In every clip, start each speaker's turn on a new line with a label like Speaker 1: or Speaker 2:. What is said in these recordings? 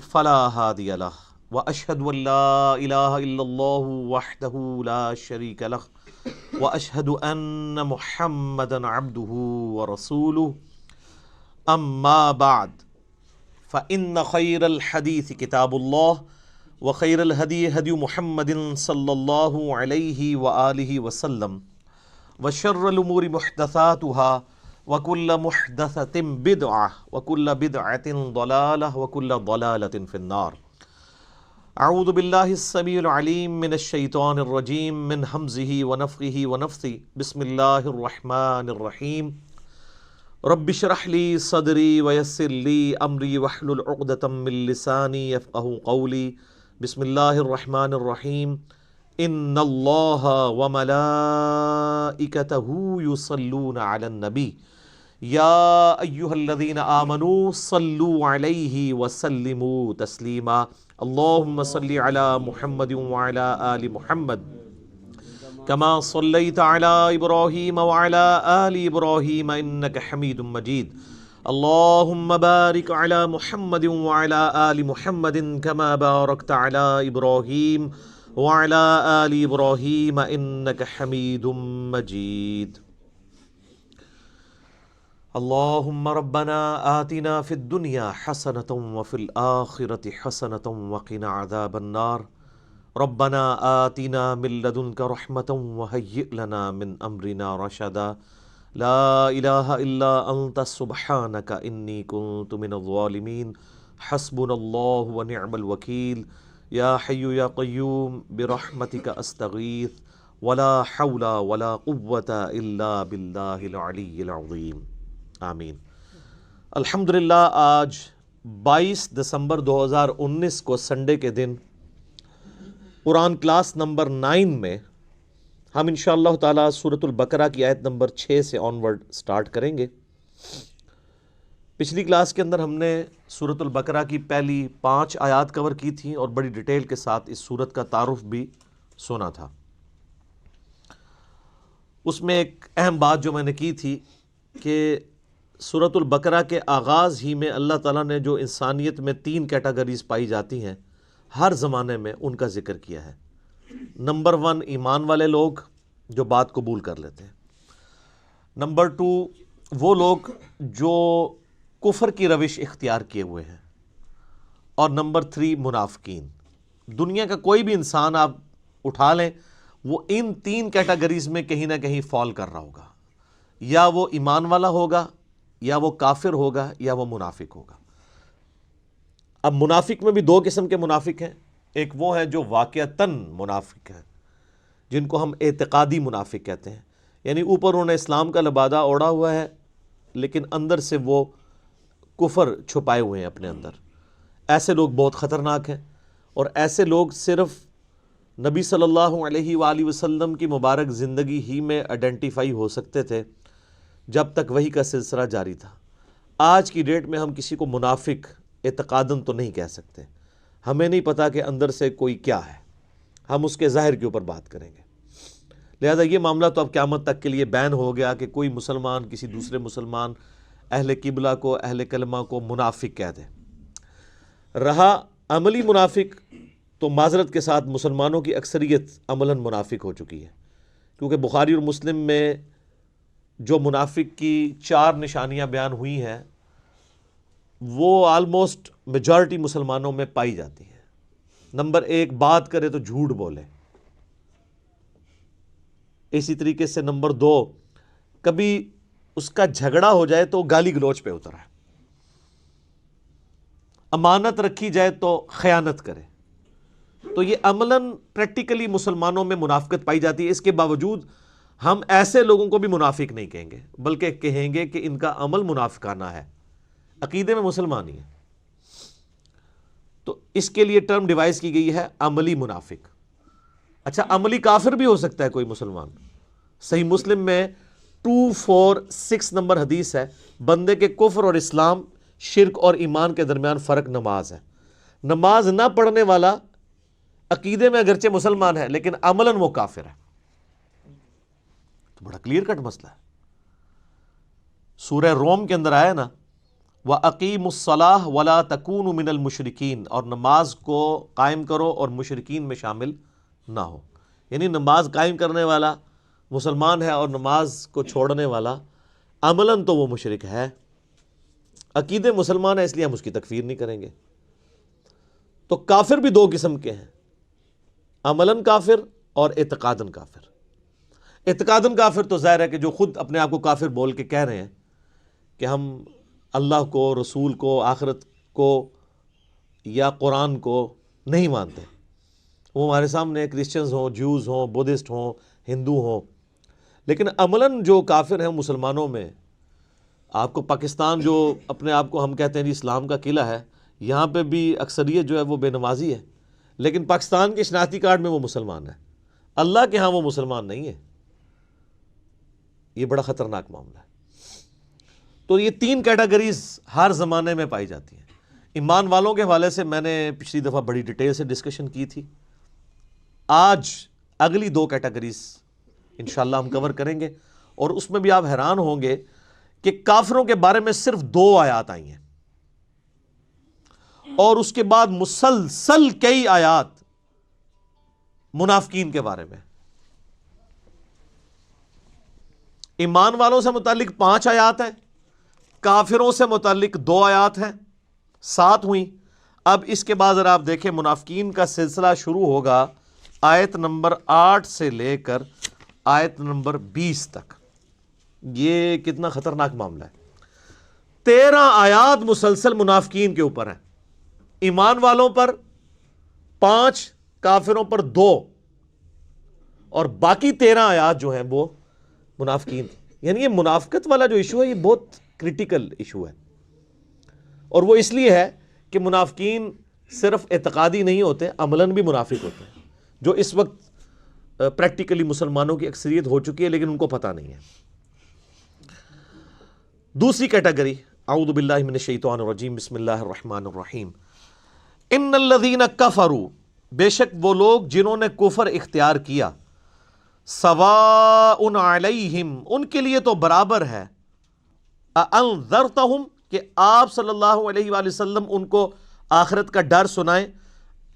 Speaker 1: فلا هادي له وأشهد أن لا إله إلا الله وحده لا شريك له وأشهد أن محمدا عبده ورسوله أما بعد فإن خير الحديث كتاب الله وخير الهدي هدي محمد صلى الله عليه وآله وسلم وشر الأمور محدثاتها وكل محدثة بدعة وكل بدعة ضلالة وكل ضلالة في النار. اعوذ باللہ السمیع العلیم من الشیطان الرجیم من حمزہ ونفخہ ونفثہ بسم اللہ الرحمن الرحیم رب اشرح لی صدری ویسر لی امری واحلل عقدۃ من لسانی یفقہوا قولی بسم اللہ الرحمن الرحیم ان اللہ وملائکتہ یصلون علی النبی یا ایہا الذین آمنوا صلوا علیہ وسلموا تسلیما اللہم صلی علی محمد وعلی آل محمد کما صلیت علی ابراہیم وعلی آل ابراہیم انک حمید مجید اللہم بارک علی محمد وعلی آل محمد کما بارکت علی ابراہیم وعلی آل ابراہیم انک حمید مجید اللہم ربنا آتنا فی الدنیا حسنة وفی الآخرة حسنة وقنا عذاب النار ربنا آتنا من لدنک رحمة وہیئ لنا من امرنا رشدا لا الہ الا انت سبحانک انی کنت من الظالمین حسبنا اللہ ونعم الوکیل یا حی یا قیوم برحمتک استغیث ولا حول ولا قوة الا باللہ العلی العظیم آمین۔ الحمدللہ آج 22 دسمبر 2019 کو سنڈے کے دن قرآن کلاس نمبر 9 میں ہم انشاءاللہ تعالیٰ سورۃ البقرہ کی آیت نمبر 6 سے آنورڈ سٹارٹ کریں گے۔ پچھلی کلاس کے اندر ہم نے سورۃ البقرہ کی پہلی 5 آیات کور کی تھیں اور بڑی ڈیٹیل کے ساتھ اس سورت کا تعارف بھی سنا تھا۔ اس میں ایک اہم بات جو میں نے کی تھی کہ سورۃ البقرہ کے آغاز ہی میں اللہ تعالیٰ نے جو انسانیت میں 3 کیٹیگریز پائی جاتی ہیں ہر زمانے میں ان کا ذکر کیا ہے۔ نمبر 1 ایمان والے لوگ جو بات قبول کر لیتے ہیں۔ نمبر 2 وہ لوگ جو کفر کی روش اختیار کیے ہوئے ہیں، اور نمبر 3 منافقین۔ دنیا کا کوئی بھی انسان آپ اٹھا لیں وہ ان 3 کیٹیگریز میں کہیں نہ کہیں فال کر رہا ہوگا، یا وہ ایمان والا ہوگا، یا وہ کافر ہوگا، یا وہ منافق ہوگا۔ اب منافق میں بھی 2 قسم کے منافق ہیں۔ ایک وہ ہیں جو واقعتاً منافق ہیں، جن کو ہم اعتقادی منافق کہتے ہیں، یعنی اوپر انہوں نے اسلام کا لبادہ اوڑھا ہوا ہے لیکن اندر سے وہ کفر چھپائے ہوئے ہیں اپنے اندر۔ ایسے لوگ بہت خطرناک ہیں، اور ایسے لوگ صرف نبی صلی اللہ علیہ وآلہ وسلم کی مبارک زندگی ہی میں آئیڈینٹیفائی ہو سکتے تھے جب تک وحی کا سلسلہ جاری تھا۔ آج کی ڈیٹ میں ہم کسی کو منافق اعتقاداً تو نہیں کہہ سکتے، ہمیں نہیں پتا کہ اندر سے کوئی کیا ہے، ہم اس کے ظاہر کے اوپر بات کریں گے۔ لہذا یہ معاملہ تو اب قیامت تک کے لیے بین ہو گیا کہ کوئی مسلمان کسی دوسرے مسلمان اہل قبلہ کو، اہل کلمہ کو منافق کہہ دے۔ رہا عملی منافق تو معذرت کے ساتھ مسلمانوں کی اکثریت عملاً منافق ہو چکی ہے، کیونکہ بخاری اور مسلم میں جو منافق کی 4 نشانیاں بیان ہوئی ہیں وہ آلموسٹ میجارٹی مسلمانوں میں پائی جاتی ہیں۔ نمبر 1 بات کرے تو جھوٹ بولے۔ اسی طریقے سے نمبر 2 کبھی اس کا جھگڑا ہو جائے تو گالی گلوچ پہ اترا ہے۔ امانت رکھی جائے تو خیانت کرے۔ تو یہ عملاً پریکٹیکلی مسلمانوں میں منافقت پائی جاتی ہے۔ اس کے باوجود ہم ایسے لوگوں کو بھی منافق نہیں کہیں گے، بلکہ کہیں گے کہ ان کا عمل منافقانہ ہے، عقیدے میں مسلمان ہی ہے۔ تو اس کے لیے ٹرم ڈیوائز کی گئی ہے عملی منافق۔ اچھا، عملی کافر بھی ہو سکتا ہے کوئی مسلمان۔ صحیح مسلم میں 246 نمبر حدیث ہے، بندے کے کفر اور اسلام، شرک اور ایمان کے درمیان فرق نماز ہے۔ نماز نہ پڑھنے والا عقیدے میں اگرچہ مسلمان ہے لیکن عملاً وہ کافر ہے۔ تو بڑا کلیئر کٹ مسئلہ ہے۔ سورہ روم کے اندر آیا نا، وَأَقِیمُوا الصَّلَاةَ وَلَا تَکُونُوا مِنَ الْمُشْرِکِینَ، اور نماز کو قائم کرو اور مشرکین میں شامل نہ ہو. یعنی نماز قائم کرنے والا مسلمان ہے اور نماز کو چھوڑنے والا عملاً تو وہ مشرک ہے، عقیدے مسلمان ہے اس لیے ہم اس کی تکفیر نہیں کریں گے. تو کافر بھی دو قسم کے ہیں، عملاً کافر اور اعتقاداً کافر. اعتقاداً کافر تو ظاہر ہے کہ جو خود اپنے آپ کو کافر بول کے کہہ رہے ہیں کہ ہم اللہ کو، رسول کو، آخرت کو یا قرآن کو نہیں مانتے. وہ ہمارے سامنے کرسچنز ہوں، جوز ہوں، بدھسٹ ہوں، ہندو ہوں. لیکن عملاً جو کافر ہیں مسلمانوں میں، آپ کو پاکستان جو اپنے آپ کو ہم کہتے ہیں جی اسلام کا قلعہ ہے، یہاں پہ بھی اکثریت جو ہے وہ بے نمازی ہے، لیکن پاکستان کے شناختی کارڈ میں وہ مسلمان ہے. اللہ کے ہاں وہ مسلمان نہیں ہے. یہ بڑا خطرناک معاملہ ہے. تو یہ تین کیٹیگریز ہر زمانے میں پائی جاتی ہیں. ایمان والوں کے حوالے سے میں نے پچھلی دفعہ بڑی ڈیٹیل سے ڈسکشن کی تھی. آج اگلی دو کیٹیگریز انشاءاللہ ہم کور کریں گے، اور اس میں بھی آپ حیران ہوں گے کہ کافروں کے بارے میں صرف 2 آیات آئی ہیں، اور اس کے بعد مسلسل کئی آیات منافقین کے بارے میں. ایمان والوں سے متعلق 5 آیات ہیں، کافروں سے متعلق 2 آیات ہیں، 7 ہوئیں. اب اس کے بعد اگر آپ دیکھیں منافقین کا سلسلہ شروع ہوگا آیت نمبر 8 سے لے کر آیت نمبر 20 تک. یہ کتنا خطرناک معاملہ ہے. 13 آیات مسلسل منافقین کے اوپر ہیں، ایمان والوں پر 5، کافروں پر 2، اور باقی 13 آیات جو ہیں وہ منافقین. یعنی یہ منافقت والا جو ایشو ہے یہ بہت کریٹیکل ایشو ہے، اور وہ اس لیے ہے کہ منافقین صرف اعتقادی نہیں ہوتے، عملاً بھی منافق ہوتے ہیں، جو اس وقت پریکٹیکلی مسلمانوں کی اکثریت ہو چکی ہے لیکن ان کو پتہ نہیں ہے. دوسری کیٹیگری، اعوذ باللہ من الشیطان الرجیم، بسم اللہ الرحمن الرحیم. ان الذین کفروا، بے شک وہ لوگ جنہوں نے کفر اختیار کیا، سواء علیہم، ان کے لیے تو برابر ہے، اانذرتہم، کہ آپ صلی اللہ علیہ وآلہ وسلم ان کو آخرت کا ڈر سنائیں،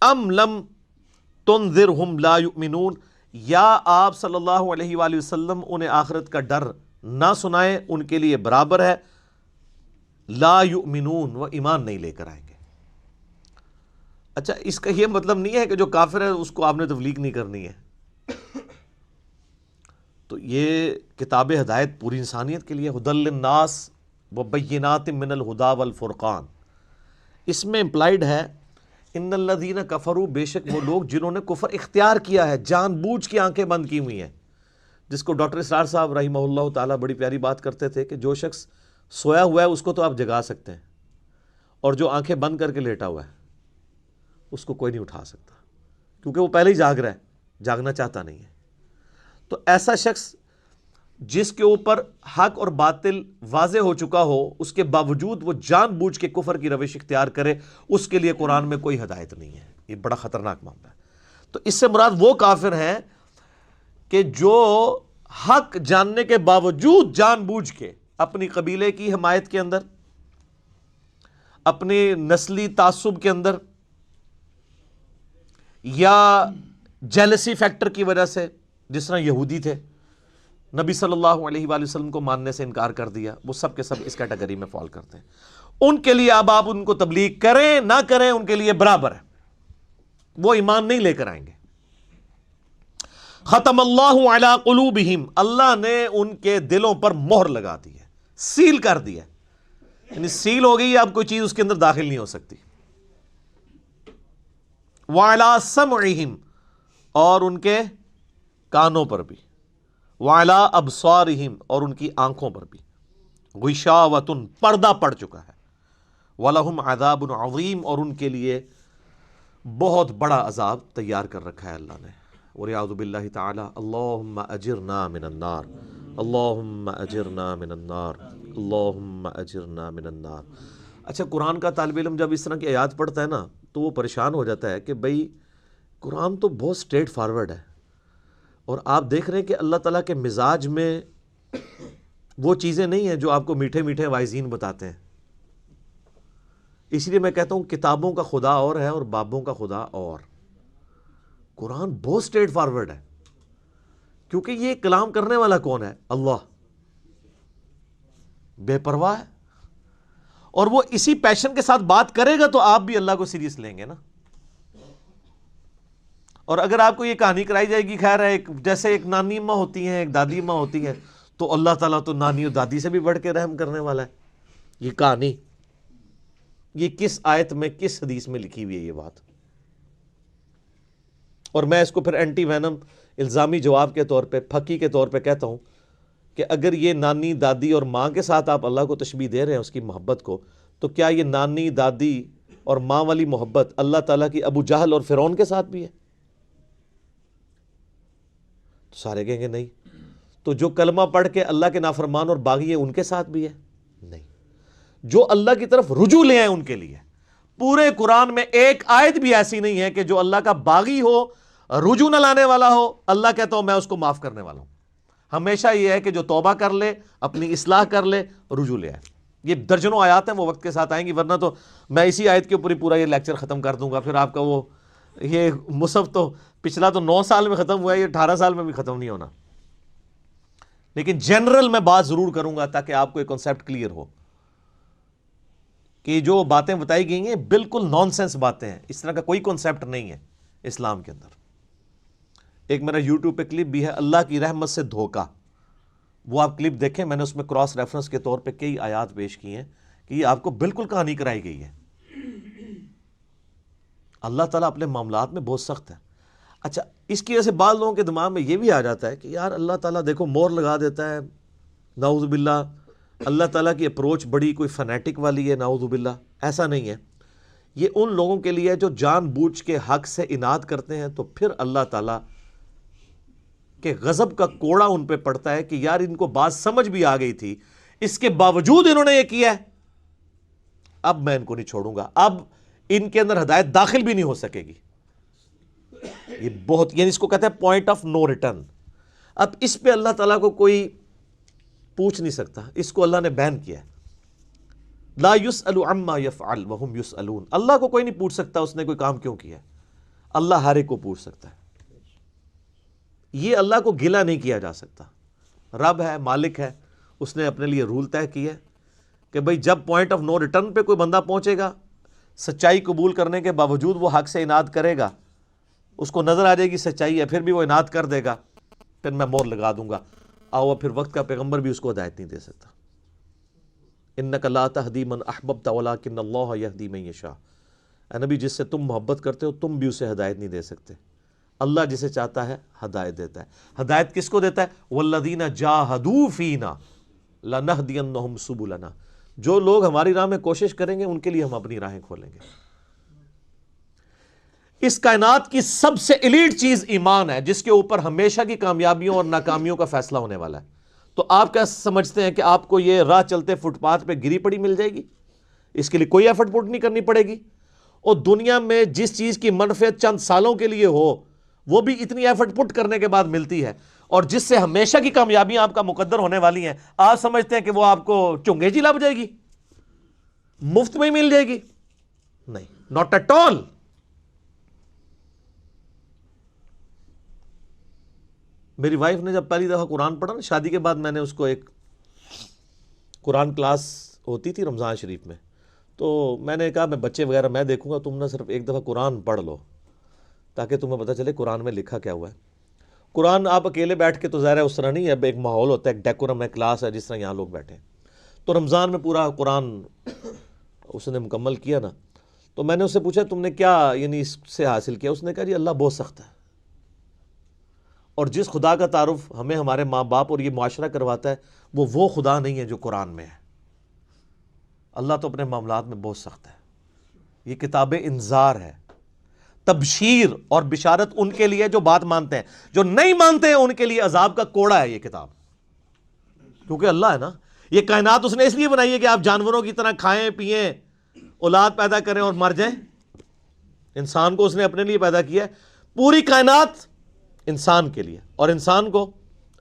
Speaker 1: ام لم تنذرہم لا یؤمنون، یا آپ صلی اللہ علیہ وآلہ وسلم انہیں آخرت کا ڈر نہ سنائیں، ان کے لیے برابر ہے. لا یؤمنون، وہ ایمان نہیں لے کر آئیں گے. اچھا، اس کا یہ مطلب نہیں ہے کہ جو کافر ہے اس کو آپ نے تبلیغ نہیں کرنی ہے. تو یہ کتاب ہدایت پوری انسانیت کے لیے، ھدی للناس وبینات من الہدی والفرقان. اس میں امپلائیڈ ہے ان الذین کفروا، بے شک وہ لوگ جنہوں نے کفر اختیار کیا ہے، جان بوجھ کے آنکھیں بند کی ہوئی ہیں. جس کو ڈاکٹر اسرار صاحب رحمہ اللہ تعالیٰ بڑی پیاری بات کرتے تھے کہ جو شخص سویا ہوا ہے اس کو تو آپ جگا سکتے ہیں، اور جو آنکھیں بند کر کے لیٹا ہوا ہے اس کو کوئی نہیں اٹھا سکتا، کیونکہ وہ پہلے ہی جاگ رہا ہے، جاگنا چاہتا نہیں ہے. تو ایسا شخص جس کے اوپر حق اور باطل واضح ہو چکا ہو، اس کے باوجود وہ جان بوجھ کے کفر کی روش اختیار کرے، اس کے لیے قرآن میں کوئی ہدایت نہیں ہے. یہ بڑا خطرناک معاملہ ہے. تو اس سے مراد وہ کافر ہیں کہ جو حق جاننے کے باوجود جان بوجھ کے اپنی قبیلے کی حمایت کے اندر، اپنی نسلی تعصب کے اندر، یا جیلسی فیکٹر کی وجہ سے، جس طرح یہودی تھے، نبی صلی اللہ علیہ وآلہ وسلم کو ماننے سے انکار کر دیا، وہ سب کے سب اس کیٹیگری میں فال کرتے ہیں. ان کے لیے اب آپ ان کو تبلیغ کریں نہ کریں ان کے لیے برابر ہے، وہ ایمان نہیں لے کر آئیں گے. ختم اللہ علی قلوبہم، اللہ نے ان کے دلوں پر مہر لگا دی ہے، سیل کر دی ہے. یعنی سیل ہو گئی، اب کوئی چیز اس کے اندر داخل نہیں ہو سکتی. وعلی سمعہم، اور ان کے کانوں پر بھی، وعلی ابصارہم، اور ان کی آنکھوں پر بھی، غشاوۃ، پردہ پڑ چکا ہے، وَلَهُمْ عَذَابٌ عَظِيمٌ، اور ان کے لیے بہت بڑا عذاب تیار کر رکھا ہے اللہ نے. وَلِعَوْذُ بِاللَّهِ تَعَالَى اللہم اجرنا من النار، اللہم اجرنا من النار، اللہم اجرنا من النار. اچھا، قرآن کا طالب علم جب اس طرح کی آیات پڑھتا ہے نا تو وہ پریشان ہو جاتا ہے کہ بھئی قرآن تو بہت سٹریٹ فارورڈ ہے، اور آپ دیکھ رہے ہیں کہ اللہ تعالیٰ کے مزاج میں وہ چیزیں نہیں ہیں جو آپ کو میٹھے میٹھے وائزین بتاتے ہیں. اس لیے میں کہتا ہوں کتابوں کا خدا اور ہے اور بابوں کا خدا اور. قرآن بہت اسٹریٹ فارورڈ ہے کیونکہ یہ کلام کرنے والا کون ہے؟ اللہ. بے پرواہ ہے اور وہ اسی پیشن کے ساتھ بات کرے گا تو آپ بھی اللہ کو سیریس لیں گے نا. اور اگر آپ کو یہ کہانی کرائی جائے گی خیر ہے جیسے ایک نانی اماں ہوتی ہیں ایک دادی اماں ہوتی ہیں تو اللہ تعالیٰ تو نانی اور دادی سے بھی بڑھ کے رحم کرنے والا ہے. یہ کہانی یہ کس آیت میں کس حدیث میں لکھی ہوئی ہے یہ بات؟ اور میں اس کو پھر اینٹی وینم الزامی جواب کے طور پہ پھکی کے طور پہ کہتا ہوں کہ اگر یہ نانی دادی اور ماں کے ساتھ آپ اللہ کو تشبیہ دے رہے ہیں اس کی محبت کو، تو کیا یہ نانی دادی اور ماں والی محبت اللہ تعالیٰ کی ابو جہل اور فرعون کے ساتھ بھی ہے؟ تو سارے کہیں گے نہیں. تو جو کلمہ پڑھ کے اللہ کے نافرمان اور باغی ہے ان کے ساتھ بھی ہے؟ نہیں. جو اللہ کی طرف رجوع لے آئے ان کے لیے. پورے قرآن میں ایک آیت بھی ایسی نہیں ہے کہ جو اللہ کا باغی ہو، رجوع نہ لانے والا ہو، اللہ کہتا ہوں میں اس کو معاف کرنے والا ہوں. ہمیشہ یہ ہے کہ جو توبہ کر لے، اپنی اصلاح کر لے، رجوع لے آئے. یہ درجنوں آیات ہیں، وہ وقت کے ساتھ آئیں گی، ورنہ تو میں اسی آیت کے اوپر ہی پورا یہ لیکچر ختم کر دوں گا. پھر آپ کا وہ یہ مصحف تو پچھلا تو 9 سال میں ختم ہوا ہے، یہ 18 سال میں بھی ختم نہیں ہونا. لیکن جنرل میں بات ضرور کروں گا تاکہ آپ کو ایک کنسیپٹ کلیئر ہو کہ جو باتیں بتائی گئی ہیں بالکل نان سینس باتیں ہیں. اس طرح کا کوئی کنسیپٹ نہیں ہے اسلام کے اندر. ایک میرا یوٹیوب پہ کلپ بھی ہے اللہ کی رحمت سے دھوکہ، وہ آپ کلپ دیکھیں. میں نے اس میں کراس ریفرنس کے طور پہ کئی آیات پیش کی ہیں کہ یہ آپ کو بالکل کہانی کرائی گئی ہے. اللہ تعالیٰ اپنے معاملات میں بہت سخت ہے. اچھا اس کی وجہ سے بعض لوگوں کے دماغ میں یہ بھی آ جاتا ہے کہ یار اللہ تعالیٰ دیکھو مور لگا دیتا ہے، نعوذ باللہ اللہ تعالیٰ کی اپروچ بڑی کوئی فنیٹک والی ہے، نعوذ باللہ. ایسا نہیں ہے. یہ ان لوگوں کے لیے جو جان بوجھ کے حق سے اناد کرتے ہیں تو پھر اللہ تعالیٰ کہ غضب کا کوڑا ان پہ پڑتا ہے کہ یار ان کو بات سمجھ بھی آ گئی تھی، اس کے باوجود انہوں نے یہ کیا ہے، اب میں ان کو نہیں چھوڑوں گا، اب ان کے اندر ہدایت داخل بھی نہیں ہو سکے گی. یہ بہت یعنی اس کو کہتے ہیں پوائنٹ آف نو ریٹرن. اب اس پہ اللہ تعالیٰ کو کوئی پوچھ نہیں سکتا، اس کو اللہ نے بین کیا ہے. لا يسأل عما يفعل وهم يسألون. اللہ کو کوئی نہیں پوچھ سکتا اس نے کوئی کام کیوں کیا ہے. اللہ ہر ایک کو پوچھ سکتا ہے. یہ اللہ کو گلہ نہیں کیا جا سکتا. رب ہے، مالک ہے، اس نے اپنے لیے رول طے کیا ہے کہ بھئی جب پوائنٹ آف نو ریٹرن پہ کوئی بندہ پہنچے گا، سچائی قبول کرنے کے باوجود وہ حق سے اناد کرے گا، اس کو نظر آ جائے گی سچائی ہے، پھر بھی وہ اناد کر دے گا، پھر میں مور لگا دوں گا. آؤ پھر وقت کا پیغمبر بھی اس کو ہدایت نہیں دے سکتا. انک لا تہدی من احببت ولکن اللہ یہدی من یشاء. اے نبی جس سے تم محبت کرتے ہو تم بھی اسے ہدایت نہیں دے سکتے. اللہ جسے چاہتا ہے ہدایت دیتا ہے. ہدایت کس کو دیتا ہے؟ والذین جاہدوا فینا لنہدینہم سبلنا. جو لوگ ہماری راہ میں کوشش کریں گے ان کے لیے ہم اپنی راہیں کھولیں گے. اس کائنات کی سب سے ایلیٹ چیز ایمان ہے، جس کے اوپر ہمیشہ کی کامیابیوں اور ناکامیوں کا فیصلہ ہونے والا ہے. تو آپ کیا سمجھتے ہیں کہ آپ کو یہ راہ چلتے فٹ پاتھ پہ گری پڑی مل جائے گی؟ اس کے لیے کوئی ایفرٹ پٹ نہیں کرنی پڑے گی. اور دنیا میں جس چیز کی منفعت چند سالوں کے لیے ہو وہ بھی اتنی ایفرٹ پٹ کرنے کے بعد ملتی ہے، اور جس سے ہمیشہ کی کامیابیاں آپ کا مقدر ہونے والی ہیں، آپ سمجھتے ہیں کہ وہ آپ کو چنگے جی لب جائے گی، مفت میں ہی مل جائے گی؟ نہیں، ناٹ ایٹ آل. میری وائف نے جب پہلی دفعہ قرآن پڑھا نا شادی کے بعد، میں نے اس کو ایک قرآن کلاس ہوتی تھی رمضان شریف میں، تو میں نے کہا میں بچے وغیرہ میں دیکھوں گا، تم نہ صرف ایک دفعہ قرآن پڑھ لو تاکہ تمہیں پتہ چلے قرآن میں لکھا کیا ہوا ہے. قرآن آپ اکیلے بیٹھ کے تو ظاہر ہے اس طرح نہیں ہے، اب ایک ماحول ہوتا ہے، ایک ڈیکورم ہے، کلاس ہے، جس طرح یہاں لوگ بیٹھے ہیں. تو رمضان میں پورا قرآن اس نے مکمل کیا نا، تو میں نے اس سے پوچھا تم نے کیا یعنی اس سے حاصل کیا؟ اس نے کہا جی اللہ بہت سخت ہے، اور جس خدا کا تعارف ہمیں ہمارے ماں باپ اور یہ معاشرہ کرواتا ہے وہ خدا نہیں ہے جو قرآن میں ہے. اللہ تو اپنے معاملات میں بہت سخت ہے. یہ کتاب انذار ہے، تبشیر اور بشارت ان کے لیے جو بات مانتے ہیں. جو نہیں مانتے ہیں ان کے لیے عذاب کا کوڑا ہے یہ کتاب، کیونکہ اللہ ہے نا. یہ کائنات اس نے اس لیے بنائی ہے کہ آپ جانوروں کی طرح کھائیں پئیں، اولاد پیدا کریں اور مر جائیں. انسان کو اس نے اپنے لیے پیدا کیا ہے، پوری کائنات انسان کے لیے اور انسان کو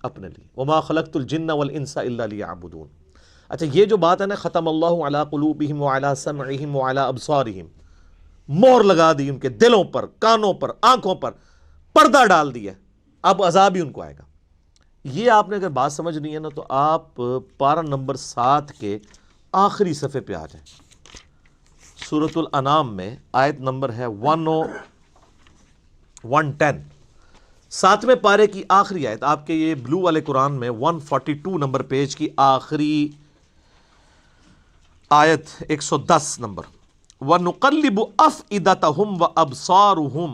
Speaker 1: اپنے لیے. وما خلقت الجن والانس الا لیعبدون. اچھا یہ جو بات ہے نا ختم اللہ علی قلوبہم وعلی سمعہم وعلی ابصارہم، مہر لگا دی ان کے دلوں پر، کانوں پر، آنکھوں پر، پردہ ڈال دیا، اب عذاب ہی ان کو آئے گا. یہ آپ نے اگر بات سمجھنی ہے نا تو آپ پارہ نمبر 7 کے آخری صفحے پہ آ جائیں. سورۃ الانعام میں آیت نمبر ہے 110، 7ویں پارے کی آخری آیت، آپ کے یہ بلو والے قرآن میں 142 نمبر پیج کی آخری آیت 110 نمبر. وَنُقَلِّبُ أَفْئِدَتَهُمْ وَأَبْصَارُهُمْ،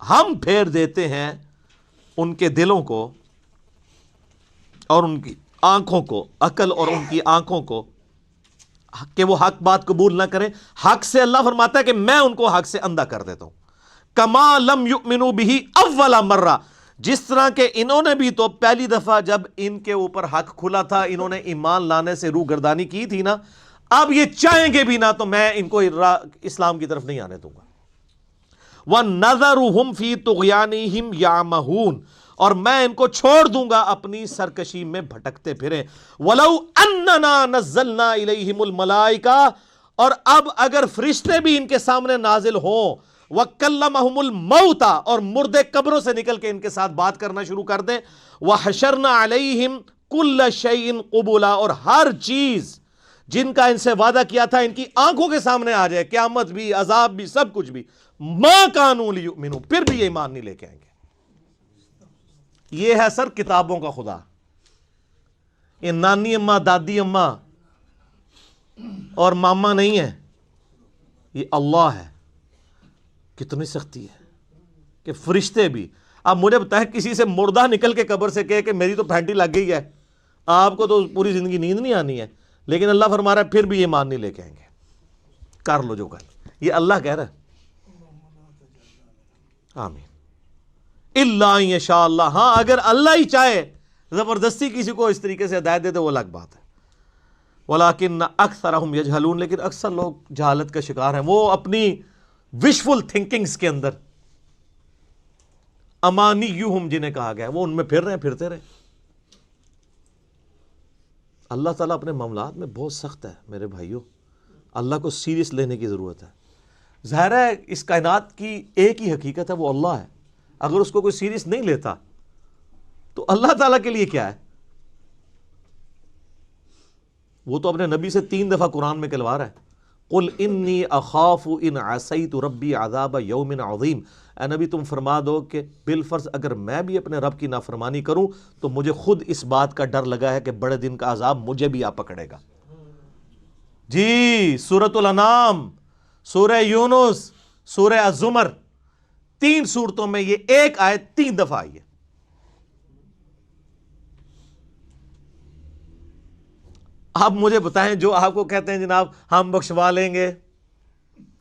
Speaker 1: ہم پھیر دیتے ہیں ان کے دلوں کو اور ان کی آنکھوں کو، عقل اور ان کی آنکھوں کو، کہ وہ حق بات قبول نہ کریں. حق سے اللہ فرماتا ہے کہ میں ان کو حق سے اندھا کر دیتا ہوں. کما لم یؤمنوا بہ اول مرہ، جس طرح کہ انہوں نے بھی تو پہلی دفعہ جب ان کے اوپر حق کھلا تھا انہوں نے ایمان لانے سے روح گردانی کی تھی نا، اب یہ چاہیں گے بھی نہ تو میں ان کو اسلام کی طرف نہیں آنے دوں گا. وَنَذَرُهُمْ فِي طُغْيَانِهِمْ يَعْمَهُونَ، اور میں ان کو چھوڑ دوں گا اپنی سرکشی میں بھٹکتے پھریں. وَلَوْ أَنَّنَا نَزَّلْنَا إِلَيْهِمُ الْمَلَائِكَةَ، اور اب اگر فرشتے بھی ان کے سامنے نازل ہوں، وَكَلَّمَهُمُ الْمَوْتَ، اور مردے قبروں سے نکل کے ان کے ساتھ بات کرنا شروع کر دیں، وَحَشَرْنَا عَلَيْهِمْ كُلَّ شَيْءٍ قُبُولًا، اور ہر چیز جن کا ان سے وعدہ کیا تھا ان کی آنکھوں کے سامنے آ جائے، قیامت بھی، عذاب بھی، سب کچھ بھی، مَا كَانُوا لِيُؤْمِنُوا، پھر بھی یہ ایمان نہیں لے کے آئیں گے. یہ ہے سر کتابوں کا خدا. یہ نانی اماں، دادی اماں اور ماما نہیں ہے، یہ اللہ ہے. کتنی سختی ہے کہ فرشتے بھی. اب مجھے بتائیں کسی سے مردہ نکل کے قبر سے کہے کہ میری تو پھینٹی لگ گئی ہے، آپ کو تو پوری زندگی نیند نہیں آنی ہے، لیکن اللہ فرما رہا ہے پھر بھی یہ ایمان نہیں لے کے آئیں گے. کر لو جو کر، یہ اللہ کہہ رہا ہے. آمین. الا ان یشاء اللہ، ہاں اگر اللہ ہی چاہے زبردستی کسی کو اس طریقے سے ہدایت دے دے وہ الگ بات ہے. ولیکن اکثرہم یجہلون، لیکن اکثر لوگ جہالت کا شکار ہیں، وہ اپنی وشفل تھنکنگز کے اندر، امانیہم جنہیں کہا گیا، وہ ان میں پھر رہے ہیں، پھرتے رہے. اللہ تعالیٰ اپنے معاملات میں بہت سخت ہے میرے بھائیوں، اللہ کو سیریس لینے کی ضرورت ہے. ظاہر ہے اس کائنات کی ایک ہی حقیقت ہے، وہ اللہ ہے. اگر اس کو کوئی سیریس نہیں لیتا تو اللہ تعالیٰ کے لیے کیا ہے؟ وہ تو اپنے نبی سے 3 دفعہ قرآن میں کہلوا رہا ہے، قل انی اخاف ان عصیت ربی عذاب یوم عظیم. اے نبی تم فرما دو کہ بالفرض اگر میں بھی اپنے رب کی نافرمانی کروں تو مجھے خود اس بات کا ڈر لگا ہے کہ بڑے دن کا عذاب مجھے بھی آ پکڑے گا. جی سورۃ الانعام، سورہ یونس، سورہ الزمر، 3 صورتوں میں یہ ایک آیت 3 دفعہ آئی ہے. آپ مجھے بتائیں جو آپ کو کہتے ہیں جناب ہم بخشوا لیں گے،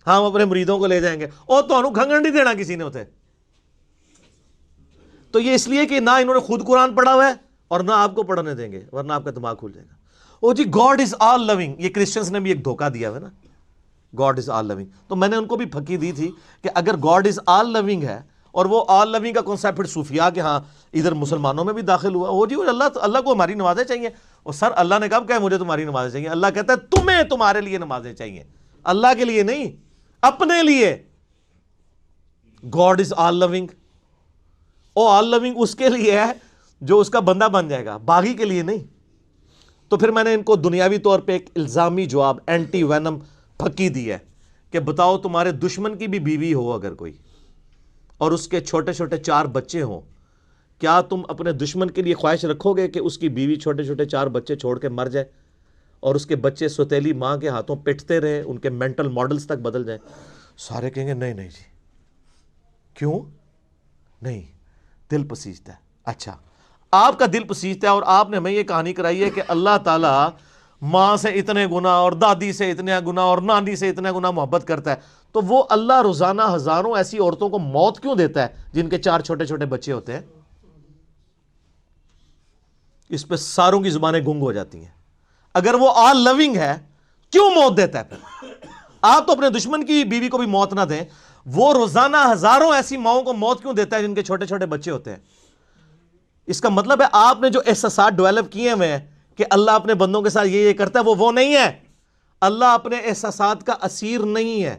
Speaker 1: ہم اپنے مریدوں کو لے جائیں گے، اور تو انہوں کھنگن نہیں دینا کسی نے ہوتے. تو یہ اس لیے کہ نہ انہوں نے خود قرآن پڑھا ہوا ہے اور نہ آپ کو پڑھنے دیں گے، ورنہ آپ کا دماغ کھل جائے گا. او جی گاڈ از آل لونگ، یہ کرسچنز نے بھی ایک دھوکہ دیا ہے نا، گاڈ از آل لونگ. تو میں نے ان کو بھی پھکی دی تھی کہ اگر گاڈ از آل لونگ ہے اور وہ آل لونگ کا کنسیپٹ پھر صوفیاء کے ہاں ادھر مسلمانوں میں بھی داخل ہوا، وہ جی اللہ کو ہماری نمازیں چاہیے. اور سر اللہ نے کب کہا مجھے تمہاری نمازیں چاہیے؟ اللہ کہتا ہے تمہیں تمہارے لیے نمازیں چاہیے، اللہ کے لیے نہیں، اپنے لیے. گاڈ از آل لونگ، او آل لونگ اس کے لیے ہے جو اس کا بندہ بن جائے گا، باغی کے لیے نہیں. تو پھر میں نے ان کو دنیاوی طور پہ ایک الزامی جواب، اینٹی وینم پھکی دی ہے کہ بتاؤ تمہارے دشمن کی بھی بیوی ہو اگر کوئی اور اس کے چھوٹے چھوٹے 4 بچے ہوں، کیا تم اپنے دشمن کے لیے خواہش رکھو گے کہ اس کی بیوی چھوٹے چھوٹے 4 بچے چھوڑ کے مر جائے اور اس کے بچے سوتیلی ماں کے ہاتھوں پٹتے رہے، ان کے مینٹل ماڈلز تک بدل جائیں؟ سارے کہیں گے نہیں نہیں جی. کیوں نہیں؟ دل پسیجتا ہے. اچھا آپ کا دل پسیجتا ہے اور آپ نے ہمیں یہ کہانی کرائی ہے کہ اللہ تعالیٰ ماں سے اتنے گنا اور دادی سے اتنے گنا اور نانی سے اتنے گنا محبت کرتا ہے، تو وہ اللہ روزانہ ہزاروں ایسی عورتوں کو موت کیوں دیتا ہے جن کے 4 چھوٹے چھوٹے بچے ہوتے ہیں؟ اس پہ ساروں کی زبانیں گنگ ہو جاتی ہیں. اگر وہ آل لونگ ہے کیوں موت دیتا ہے پھر؟ آپ تو اپنے دشمن کی بیوی کو بھی موت نہ دیں، وہ روزانہ ہزاروں ایسی ماؤں کو موت کیوں دیتا ہے جن کے چھوٹے چھوٹے بچے ہوتے ہیں؟ اس کا مطلب ہے آپ نے جو احساسات ڈیولپ کیے ہوئے ہیں کہ اللہ اپنے بندوں کے ساتھ یہ کرتا ہے، وہ نہیں ہے. اللہ اپنے احساسات کا اسیر نہیں ہے.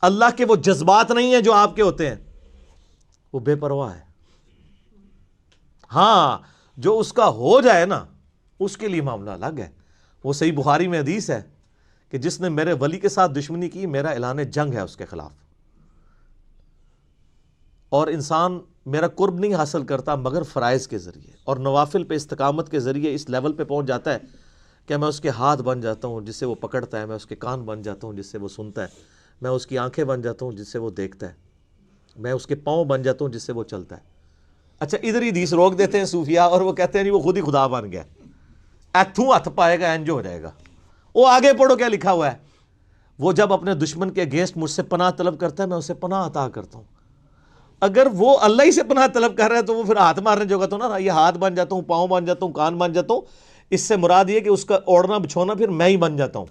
Speaker 1: اللہ کے وہ جذبات نہیں ہیں جو آپ کے ہوتے ہیں. وہ بے پرواہ ہے. ہاں جو اس کا ہو جائے نا اس کے لیے معاملہ الگ ہے. وہ صحیح بخاری میں حدیث ہے کہ جس نے میرے ولی کے ساتھ دشمنی کی میرا اعلان جنگ ہے اس کے خلاف. اور انسان میرا قرب نہیں حاصل کرتا مگر فرائض کے ذریعے اور نوافل پہ استقامت کے ذریعے اس لیول پہ پہنچ جاتا ہے کہ میں اس کے ہاتھ بن جاتا ہوں جس سے وہ پکڑتا ہے، میں اس کے کان بن جاتا ہوں جس سے وہ سنتا ہے، میں اس کی آنکھیں بن جاتا ہوں جس سے وہ دیکھتا ہے، میں اس کے پاؤں بن جاتا ہوں جس سے وہ چلتا ہے. اچھا ادھر ہی حدیث روک دیتے ہیں صوفیاء اور وہ کہتے ہیں جی وہ خود ہی خدا بن گیا، ایتھوں ہاتھ پائے گا انج ہو جائے گا. وہ آگے پڑھو کیا لکھا ہوا ہے. وہ جب اپنے دشمن کے اگینسٹ مجھ سے پناہ طلب کرتا ہے میں اسے پناہ عطا کرتا ہوں. اگر وہ اللہ ہی سے پناہ طلب کر رہا ہے تو وہ پھر ہاتھ مارنے جو گا تو نا یہ ہاتھ بن جاتا ہوں، پاؤں بن جاتا ہوں، کان بن جاتا ہوں. اس سے مراد یہ کہ اس کا اوڑھنا بچھونا پھر میں ہی بن جاتا ہوں.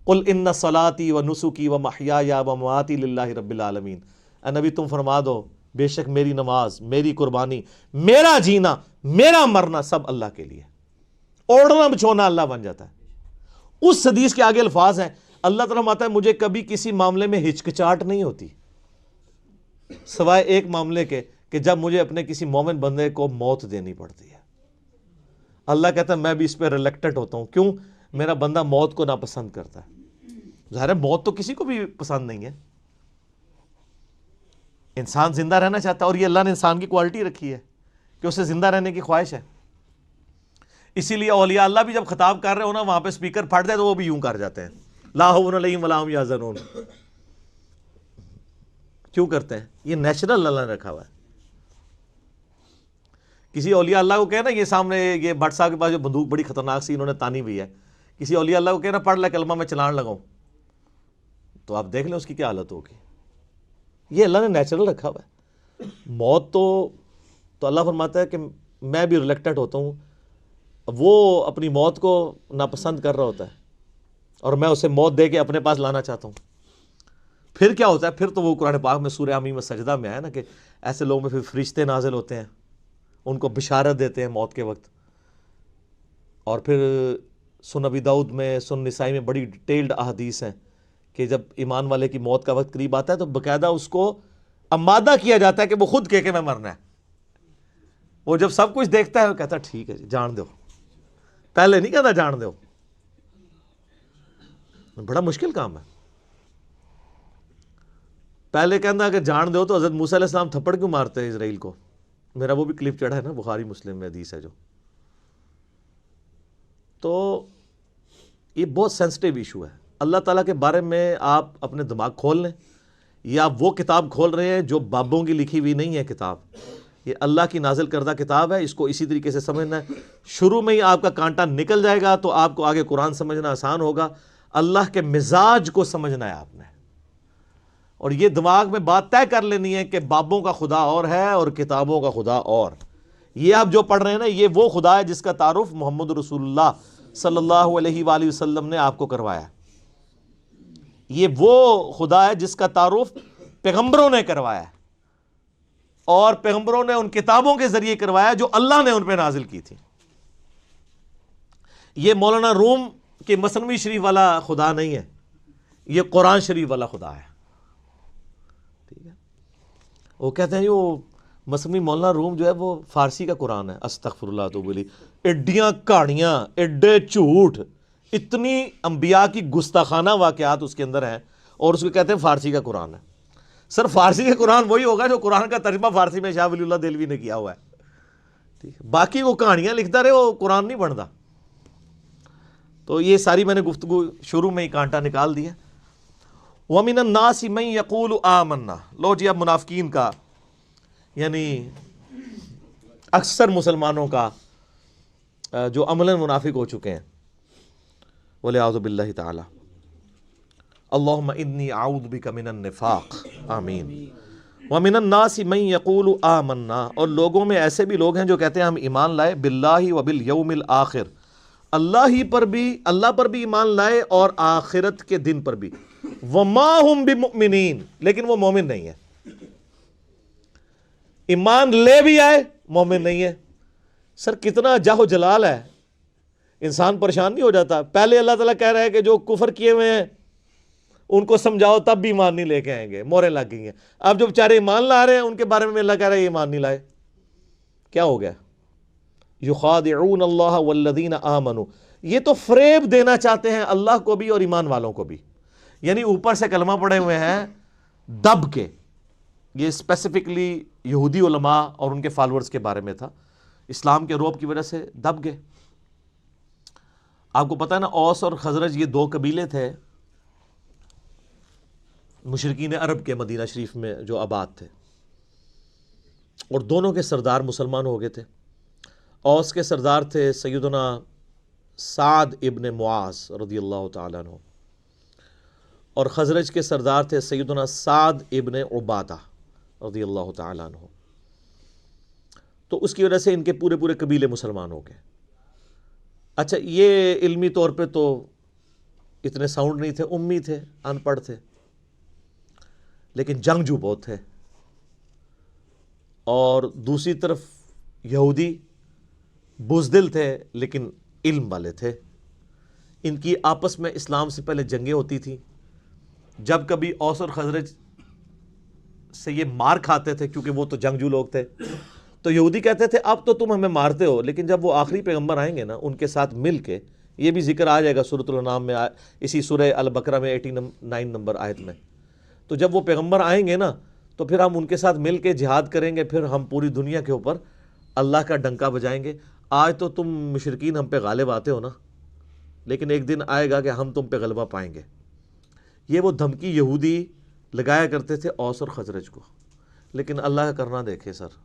Speaker 1: قل ان صلاتی و نسکی و محیایا و مماتی للہ رب العالمین. اے نبی تم فرما دو بے شک میری نماز، میری قربانی، میرا جینا، میرا مرنا سب اللہ کے لیے. اوڑھنا بچھونا اللہ بن جاتا ہے. اس حدیث کے آگے الفاظ ہیں اللہ تعالیٰ فرماتا ہے مجھے کبھی کسی معاملے میں ہچکچاہٹ نہیں ہوتی سوائے ایک معاملے کے کہ جب مجھے اپنے کسی مومن بندے کو موت دینی پڑتی ہے. اللہ کہتا ہے میں بھی اس پہ ریلیکٹڈ ہوتا ہوں. کیوں؟ میرا بندہ موت کو ناپسند کرتا ہے. ظاہر ہے موت تو کسی کو بھی پسند نہیں ہے. انسان زندہ رہنا چاہتا ہے اور یہ اللہ نے انسان کی کوالٹی رکھی ہے کہ اسے زندہ رہنے کی خواہش ہے. اسی لیے اولیاء اللہ بھی جب خطاب کر رہے ہو نا وہاں پہ سپیکر پھٹ جائے تو وہ بھی یوں کر جاتے ہیں لا حول علیہم ولا ہم یحزنون. کیوں کرتے ہیں؟ یہ نیچرل اللہ نے رکھا ہوا ہے. کسی اولیاء اللہ کو کہنا یہ سامنے یہ بھٹ صاحب کے پاس جو بندوق بڑی خطرناک سی انہوں نے تانی ہوئی ہے، کسی اولیاء اللہ کو کہنا پڑھ لے کلمہ میں چلان لگاؤں تو آپ دیکھ لیں اس کی کیا حالت ہوگی. یہ اللہ نے نیچرل رکھا ہوا ہے. موت تو اللہ فرماتا ہے کہ میں بھی ریلیکٹڈ ہوتا ہوں. وہ اپنی موت کو ناپسند کر رہا ہوتا ہے اور میں اسے موت دے کے اپنے پاس لانا چاہتا ہوں. پھر کیا ہوتا ہے؟ پھر تو وہ قرآن پاک میں سورہ حمیم سجدہ میں آیا نا کہ ایسے لوگوں میں پھر فرشتے نازل ہوتے ہیں، ان کو بشارت دیتے ہیں موت کے وقت. اور پھر سن ابی داؤد میں، سن نسائی میں بڑی ڈیٹیلڈ احادیث ہیں کہ جب ایمان والے کی موت کا وقت قریب آتا ہے تو باقاعدہ اس کو آمادہ کیا جاتا ہے کہ وہ خود کہے کہ میں مرنا ہے. وہ جب سب کچھ دیکھتا ہے وہ کہتا ہے ٹھیک ہے جی جان دو. پہلے نہیں کہتا جان دو. بڑا مشکل کام ہے. پہلے کہنا کہ جان دو تو حضرت موسیٰ علیہ السلام تھپڑ کیوں مارتے ہیں اسرائیل کو؟ میرا وہ بھی کلپ چڑھا ہے نا بخاری مسلم میں حدیث ہے جو. تو یہ بہت سینسٹیو ایشو ہے. اللہ تعالیٰ کے بارے میں آپ اپنے دماغ کھول لیں یا وہ کتاب کھول رہے ہیں جو بابوں کی لکھی ہوئی نہیں ہے کتاب، یہ اللہ کی نازل کردہ کتاب ہے. اس کو اسی طریقے سے سمجھنا ہے. شروع میں ہی آپ کا کانٹا نکل جائے گا تو آپ کو آگے قرآن سمجھنا آسان ہوگا. اللہ کے مزاج کو سمجھنا ہے آپ نے اور یہ دماغ میں بات طے کر لینی ہے کہ بابوں کا خدا اور ہے اور کتابوں کا خدا اور. یہ آپ جو پڑھ رہے ہیں نا یہ وہ خدا ہے جس کا تعارف محمد رسول اللہ صلی اللہ علیہ وآلہ وسلم نے آپ کو کروایا. یہ وہ خدا ہے جس کا تعارف پیغمبروں نے کروایا اور پیغمبروں نے ان کتابوں کے ذریعے کروایا جو اللہ نے ان پہ نازل کی تھی. یہ مولانا روم کے مثنوی شریف والا خدا نہیں ہے، یہ قرآن شریف والا خدا ہے. ٹھیک ہے. وہ کہتے ہیں وہ مثنوی مولانا روم جو ہے وہ فارسی کا قرآن ہے. استغفر اللہ تو بولی ایڈیاں کہانیاں، ایڈے جھوٹ، اتنی انبیاء کی گستاخانہ واقعات اس کے اندر ہیں اور اس کو کہتے ہیں فارسی کا قرآن ہے. سر فارسی کا قرآن وہی ہوگا جو قرآن کا ترجمہ فارسی میں شاہ ولی اللہ دہلوی نے کیا ہوا ہے. ٹھیک ہے. باقی وہ کہانیاں لکھتا رہے وہ قرآن نہیں بنتا. تو یہ ساری میں نے گفتگو شروع میں ہی کانٹا نکال دیا. وَمِنَ النَّاسِ مَن يَقُولُ آمَنَّا. لو جی اب منافقین کا یعنی اکثر مسلمانوں کا جو عملاً منافق ہو چکے ہیں وَلِعَوْذُ بِاللَّهِ تعالی. اللہم انی اعوذ بک من النفاق. آمین. وَمِنَ النَّاسِ مَن يَقُولُ آمَنَّا. اور لوگوں میں ایسے بھی لوگ ہیں جو کہتے ہیں ہم ایمان لائے باللہ وبالیوم الآخر، اللہ ہی پر بھی، اللہ پر بھی ایمان لائے اور آخرت کے دن پر بھی. وَمَا هُم بِمُؤْمِنِينَ. لیکن وہ مومن نہیں ہے. ایمان لے بھی آئے مومن نہیں ہے. سر کتنا جاہ و جلال ہے انسان پریشان نہیں ہو جاتا؟ پہلے اللہ تعالیٰ کہہ رہا ہے کہ جو کفر کیے ہوئے ہیں ان کو سمجھاؤ تب بھی ایمان نہیں لے کے آئیں گے، موریں لگ گئی ہیں۔ اب جو بیچارے ایمان لا رہے ہیں ان کے بارے میں اللہ کہہ رہا ہے یہ ایمان نہیں لائے، کیا ہو گیا؟ یخادعون اللہ والذین آمنوا، یہ تو فریب دینا چاہتے ہیں اللہ کو بھی اور ایمان والوں کو بھی، یعنی اوپر سے کلمہ پڑے ہوئے ہیں دب کے۔ یہ اسپیسیفکلی یہودی علماء اور ان کے فالورز کے بارے میں تھا، اسلام کے روب کی وجہ سے دب گئے۔ آپ کو پتہ ہے نا، اوس اور خزرج یہ دو قبیلے تھے مشرکین عرب کے مدینہ شریف میں جو آباد تھے، اور دونوں کے سردار مسلمان ہو گئے تھے۔ اوس کے سردار تھے سیدنا سعد ابن معاذ رضی اللہ تعالیٰ عنہ، اور خزرج کے سردار تھے سیدنا سعد ابن عبادہ رضی اللہ تعالیٰ عنہ۔ تو اس کی وجہ سے ان کے پورے پورے قبیلے مسلمان ہو گئے۔ اچھا، یہ علمی طور پہ تو اتنے ساؤنڈ نہیں تھے، امی تھے، ان پڑھ تھے، لیکن جنگجو بہت تھے۔ اور دوسری طرف یہودی بزدل تھے لیکن علم والے تھے۔ ان کی آپس میں اسلام سے پہلے جنگیں ہوتی تھیں، جب کبھی اوس اور خزرج سے یہ مار کھاتے تھے کیونکہ وہ تو جنگجو لوگ تھے، تو یہودی کہتے تھے اب تو تم ہمیں مارتے ہو، لیکن جب وہ آخری پیغمبر آئیں گے نا ان کے ساتھ مل کے، یہ بھی ذکر آ جائے گا سورۃ الانعام میں، اسی سورہ البقرہ میں 89 نمبر آیت میں، تو جب وہ پیغمبر آئیں گے نا تو پھر ہم ان کے ساتھ مل کے جہاد کریں گے، پھر ہم پوری دنیا کے اوپر اللہ کا ڈنکا بجائیں گے۔ آج تو تم مشرکین ہم پہ غالب آتے ہو نا، لیکن ایک دن آئے گا کہ ہم تم پہ غلبہ پائیں گے۔ یہ وہ دھمکی یہودی لگایا کرتے تھے اوس اور خزرج کو، لیکن اللہ کا کرنا دیکھے سر،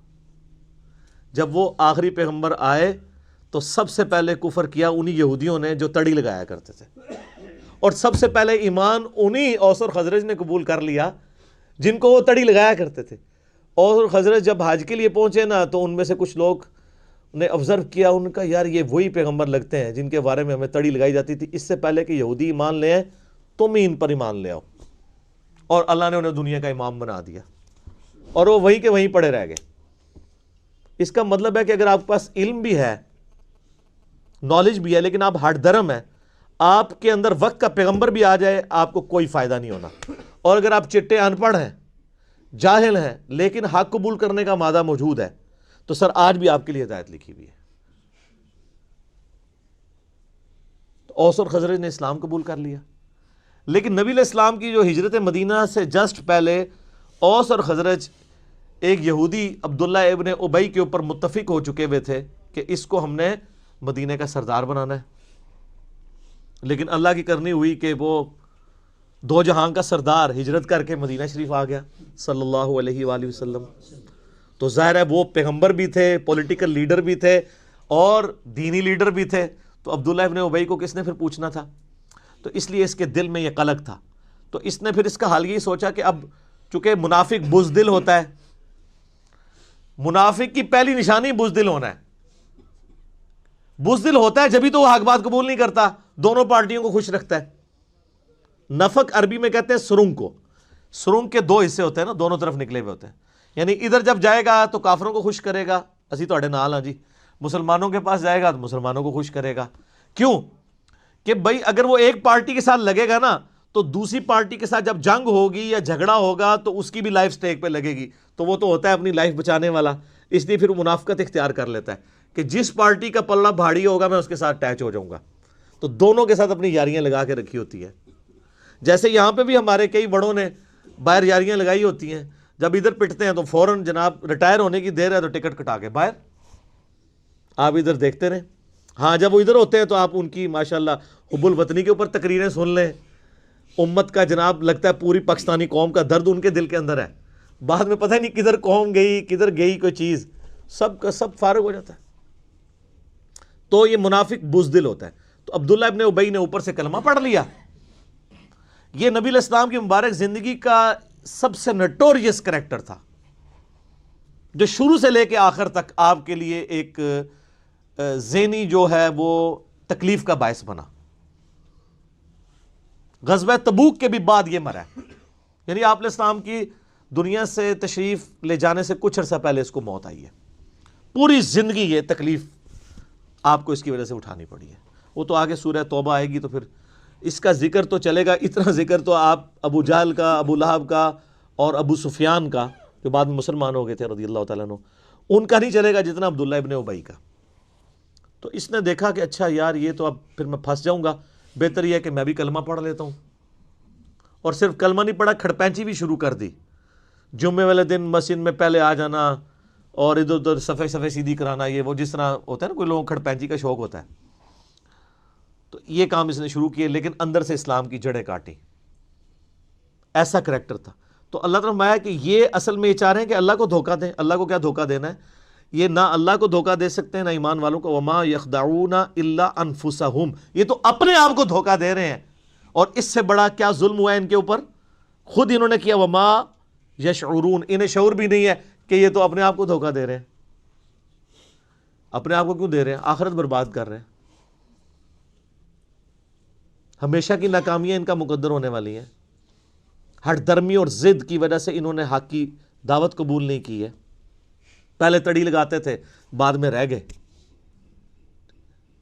Speaker 1: جب وہ آخری پیغمبر آئے تو سب سے پہلے کفر کیا انہی یہودیوں نے جو تڑی لگایا کرتے تھے، اور سب سے پہلے ایمان انہی اوس اور خزرج نے قبول کر لیا جن کو وہ تڑی لگایا کرتے تھے۔ اوس اور خزرج جب حج کے لیے پہنچے نا تو ان میں سے کچھ لوگ نے آبزرو کیا، ان کا یار یہ وہی پیغمبر لگتے ہیں جن کے بارے میں ہمیں تڑی لگائی جاتی تھی، اس سے پہلے کہ یہودی ایمان لے آئیں تم ہی ان پر ایمان لے آؤ، اور اللہ نے انہیں دنیا کا امام بنا دیا، اور وہ وہیں کے وہیں پڑے رہ گئے۔ اس کا مطلب ہے کہ اگر آپ کے پاس علم بھی ہے، نالج بھی ہے، لیکن آپ ہٹ درم ہے، آپ کے اندر وقت کا پیغمبر بھی آ جائے آپ کو کوئی فائدہ نہیں ہونا۔ اور اگر آپ چٹے ان پڑھ ہیں، جاہل ہیں، لیکن حق قبول کرنے کا مادہ موجود ہے، تو سر آج بھی آپ کے لیے ہدایت لکھی ہوئی ہے۔ تو اوس اور خزرج نے اسلام قبول کر لیا، لیکن نبی علیہ السلام کی جو ہجرت مدینہ سے جسٹ پہلے اوس اور خزرج ایک یہودی عبداللہ ابن ابی کے اوپر متفق ہو چکے ہوئے تھے کہ اس کو ہم نے مدینہ کا سردار بنانا ہے، لیکن اللہ کی کرنی ہوئی کہ وہ دو جہاں کا سردار ہجرت کر کے مدینہ شریف آ گیا صلی اللہ علیہ وآلہ وسلم۔ تو ظاہر ہے وہ پیغمبر بھی تھے، پولیٹیکل لیڈر بھی تھے، اور دینی لیڈر بھی تھے، تو عبداللہ ابن ابی کو کس نے پھر پوچھنا تھا؟ تو اس لیے اس کے دل میں یہ قلق تھا، تو اس نے پھر اس کا حل یہی سوچا کہ اب چونکہ منافق بزدل ہوتا ہے، منافق کی پہلی نشانی بزدل ہونا ہے، بزدل ہوتا ہے جبھی تو وہ حق بات قبول نہیں کرتا، دونوں پارٹیوں کو خوش رکھتا ہے۔ نفق عربی میں کہتے ہیں سرنگ کو، سرنگ کے دو حصے ہوتے ہیں نا، دونوں طرف نکلے ہوئے ہوتے ہیں، یعنی ادھر جب جائے گا تو کافروں کو خوش کرے گا، اسی تواڈے نال ہاں جی، مسلمانوں کے پاس جائے گا تو مسلمانوں کو خوش کرے گا۔ کیوں کہ بھائی اگر وہ ایک پارٹی کے ساتھ لگے گا نا تو دوسری پارٹی کے ساتھ جب جنگ ہوگی یا جھگڑا ہوگا تو اس کی بھی لائف سٹیک پہ لگے گی، تو وہ تو ہوتا ہے اپنی لائف بچانے والا، اس لیے پھر منافقت اختیار کر لیتا ہے کہ جس پارٹی کا پلڑا بھاری ہوگا میں اس کے ساتھ اٹیچ ہو جاؤں گا، تو دونوں کے ساتھ اپنی یاریاں لگا کے رکھی ہوتی ہے۔ جیسے یہاں پہ بھی ہمارے کئی بڑوں نے باہر یاریاں لگائی ہوتی ہیں، جب ادھر پٹتے ہیں تو فوراً جناب ریٹائر ہونے کی دیر ہے تو ٹکٹ کٹا کے باہر، آپ ادھر دیکھتے رہیں۔ ہاں جب وہ ادھر ہوتے ہیں تو آپ ان کی ماشاءاللہ حب الوطنی کے اوپر تقریریں سن لیں، امت کا جناب لگتا ہے پوری پاکستانی قوم کا درد ان کے دل کے اندر ہے، بعد میں پتہ نہیں کدھر قوم گئی کدھر گئی کوئی چیز، سب کا سب فارغ ہو جاتا ہے۔ تو یہ منافق بزدل ہوتا ہے۔ تو عبداللہ ابن ابی نے اوپر سے کلمہ پڑھ لیا۔ یہ نبی علیہ السلام کی مبارک زندگی کا سب سے نٹوریس کریکٹر تھا، جو شروع سے لے کے آخر تک آپ کے لیے ایک ذہنی جو ہے وہ تکلیف کا باعث بنا۔ غزوہ تبوک کے بھی بعد یہ مرا ہے، یعنی آپ علیہ السلام کی دنیا سے تشریف لے جانے سے کچھ عرصہ پہلے اس کو موت آئی ہے۔ پوری زندگی یہ تکلیف آپ کو اس کی وجہ سے اٹھانی پڑی ہے۔ وہ تو آگے سورہ توبہ آئے گی تو پھر اس کا ذکر تو چلے گا. اتنا ذکر تو آپ ابو جہل کا، ابو لہب کا اور ابو سفیان کا جو بعد میں مسلمان ہو گئے تھے رضی اللہ تعالیٰ عنہ، ان کا نہیں چلے گا جتنا عبداللہ ابن ابی کا. تو اس نے دیکھا کہ اچھا یار یہ تو اب پھر میں پھنس جاؤں گا، بہتر یہ ہے کہ میں بھی کلمہ پڑھ لیتا ہوں. اور صرف کلمہ نہیں پڑھا، کھڑپینچی بھی شروع کر دی. جمعے والے دن مسجد میں پہلے آ جانا اور ادھر ادھر صفحے سیدھی کرانا، یہ وہ جس طرح ہوتا ہے نا کوئی لوگوں کو کھڑپینچی کا شوق ہوتا ہے. تو یہ کام اس نے شروع کیے، لیکن اندر سے اسلام کی جڑیں کاٹی. ایسا کریکٹر تھا. تو اللہ تعالیٰ نے فرمایا کہ یہ اصل میں یہ چاہ رہے ہیں کہ اللہ کو دھوکہ دیں. اللہ کو کیا دھوکہ دینا ہے؟ یہ نہ اللہ کو دھوکہ دے سکتے ہیں نہ ایمان والوں کو. وما یخدعون الا انفسہم، یہ تو اپنے آپ کو دھوکہ دے رہے ہیں. اور اس سے بڑا کیا ظلم ہوا ہے ان کے اوپر؟ خود انہوں نے کیا. وما یشعرون، انہیں شعور بھی نہیں ہے کہ یہ تو اپنے آپ کو دھوکہ دے رہے ہیں. اپنے آپ کو کیوں دے رہے ہیں؟ آخرت برباد کر رہے ہیں. ہمیشہ کی ناکامیاں ان کا مقدر ہونے والی ہیں. ہٹ درمی اور ضد کی وجہ سے انہوں نے حق کی دعوت قبول نہیں کی ہے. پہلے تڑی لگاتے تھے، بعد میں رہ گئے.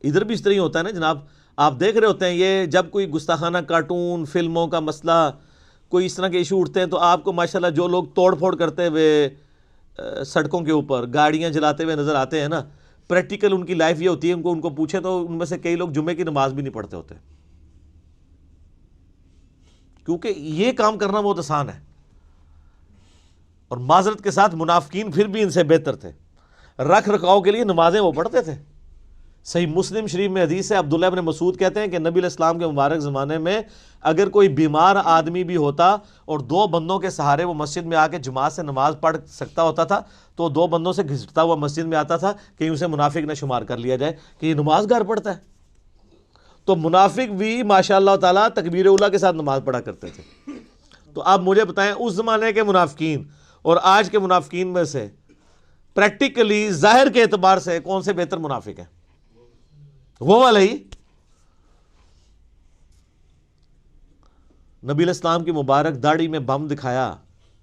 Speaker 1: ادھر بھی اس طرح ہی ہوتا ہے نا جناب. آپ دیکھ رہے ہوتے ہیں یہ جب کوئی گستاخانہ کارٹون فلموں کا مسئلہ، کوئی اس طرح کے ایشو اٹھتے ہیں تو آپ کو ماشاءاللہ جو لوگ توڑ پھوڑ کرتے ہوئے سڑکوں کے اوپر گاڑیاں جلاتے ہوئے نظر آتے ہیں نا، پریکٹیکل ان کی لائف یہ ہوتی ہے. ان کو پوچھیں تو ان میں سے کئی لوگ جمعے کی نماز بھی نہیں پڑھتے ہوتے، کیونکہ یہ کام کرنا بہت آسان ہے. اور معذرت کے ساتھ منافقین پھر بھی ان سے بہتر تھے. رکھ رکھاؤ کے لیے نمازیں وہ پڑھتے تھے. صحیح مسلم شریف میں حدیث ہے، عبداللہ ابن مسعود کہتے ہیں کہ نبی علیہ السلام کے مبارک زمانے میں اگر کوئی بیمار آدمی بھی ہوتا اور 2 بندوں کے سہارے وہ مسجد میں آ کے جماعت سے نماز پڑھ سکتا ہوتا تھا تو 2 بندوں سے گھسٹتا ہوا مسجد میں آتا تھا کہ اسے منافق نہ شمار کر لیا جائے کہ یہ نماز گھر پڑھتا ہے. تو منافق بھی ماشاء اللہ تعالیٰ تکبیر اولیٰ کے ساتھ نماز پڑھا کرتے تھے. تو آپ مجھے بتائیں اس زمانے کے منافقین اور آج کے منافقین میں سے پریکٹیکلی ظاہر کے اعتبار سے کون سے بہتر منافق ہیں؟ وہ والا ہی. نبی علیہ السلام کی مبارک داڑھی میں بم دکھایا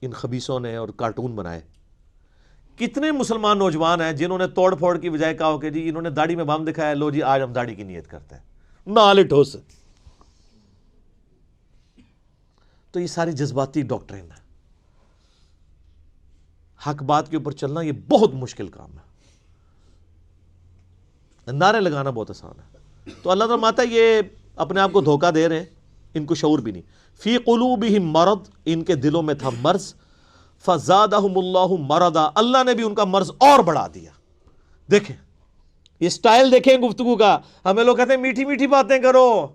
Speaker 1: ان خبیثوں نے اور کارٹون بنائے. کتنے مسلمان نوجوان ہیں جنہوں نے توڑ پھوڑ کی بجائے کہا کہ جی انہوں نے داڑھی میں بم دکھایا، لو جی آج ہم داڑھی کی نیت کرتے ہیں، نال ٹھوس. تو یہ ساری جذباتی ڈاکٹرین ہے. حق بات کے اوپر چلنا یہ بہت مشکل کام ہے. نعرے لگانا بہت آسان ہے. تو اللہ تعالیٰ فرماتا ہے یہ اپنے آپ کو دھوکہ دے رہے ہیں، ان کو شعور بھی نہیں. فی قلوبہم مرض، ان کے دلوں میں تھا مرض. فزادہم اللہ مرضا، اللہ نے بھی ان کا مرض اور بڑھا دیا. دیکھیں یہ سٹائل دیکھیں گفتگو کا. ہمیں لوگ کہتے ہیں میٹھی میٹھی باتیں کرو.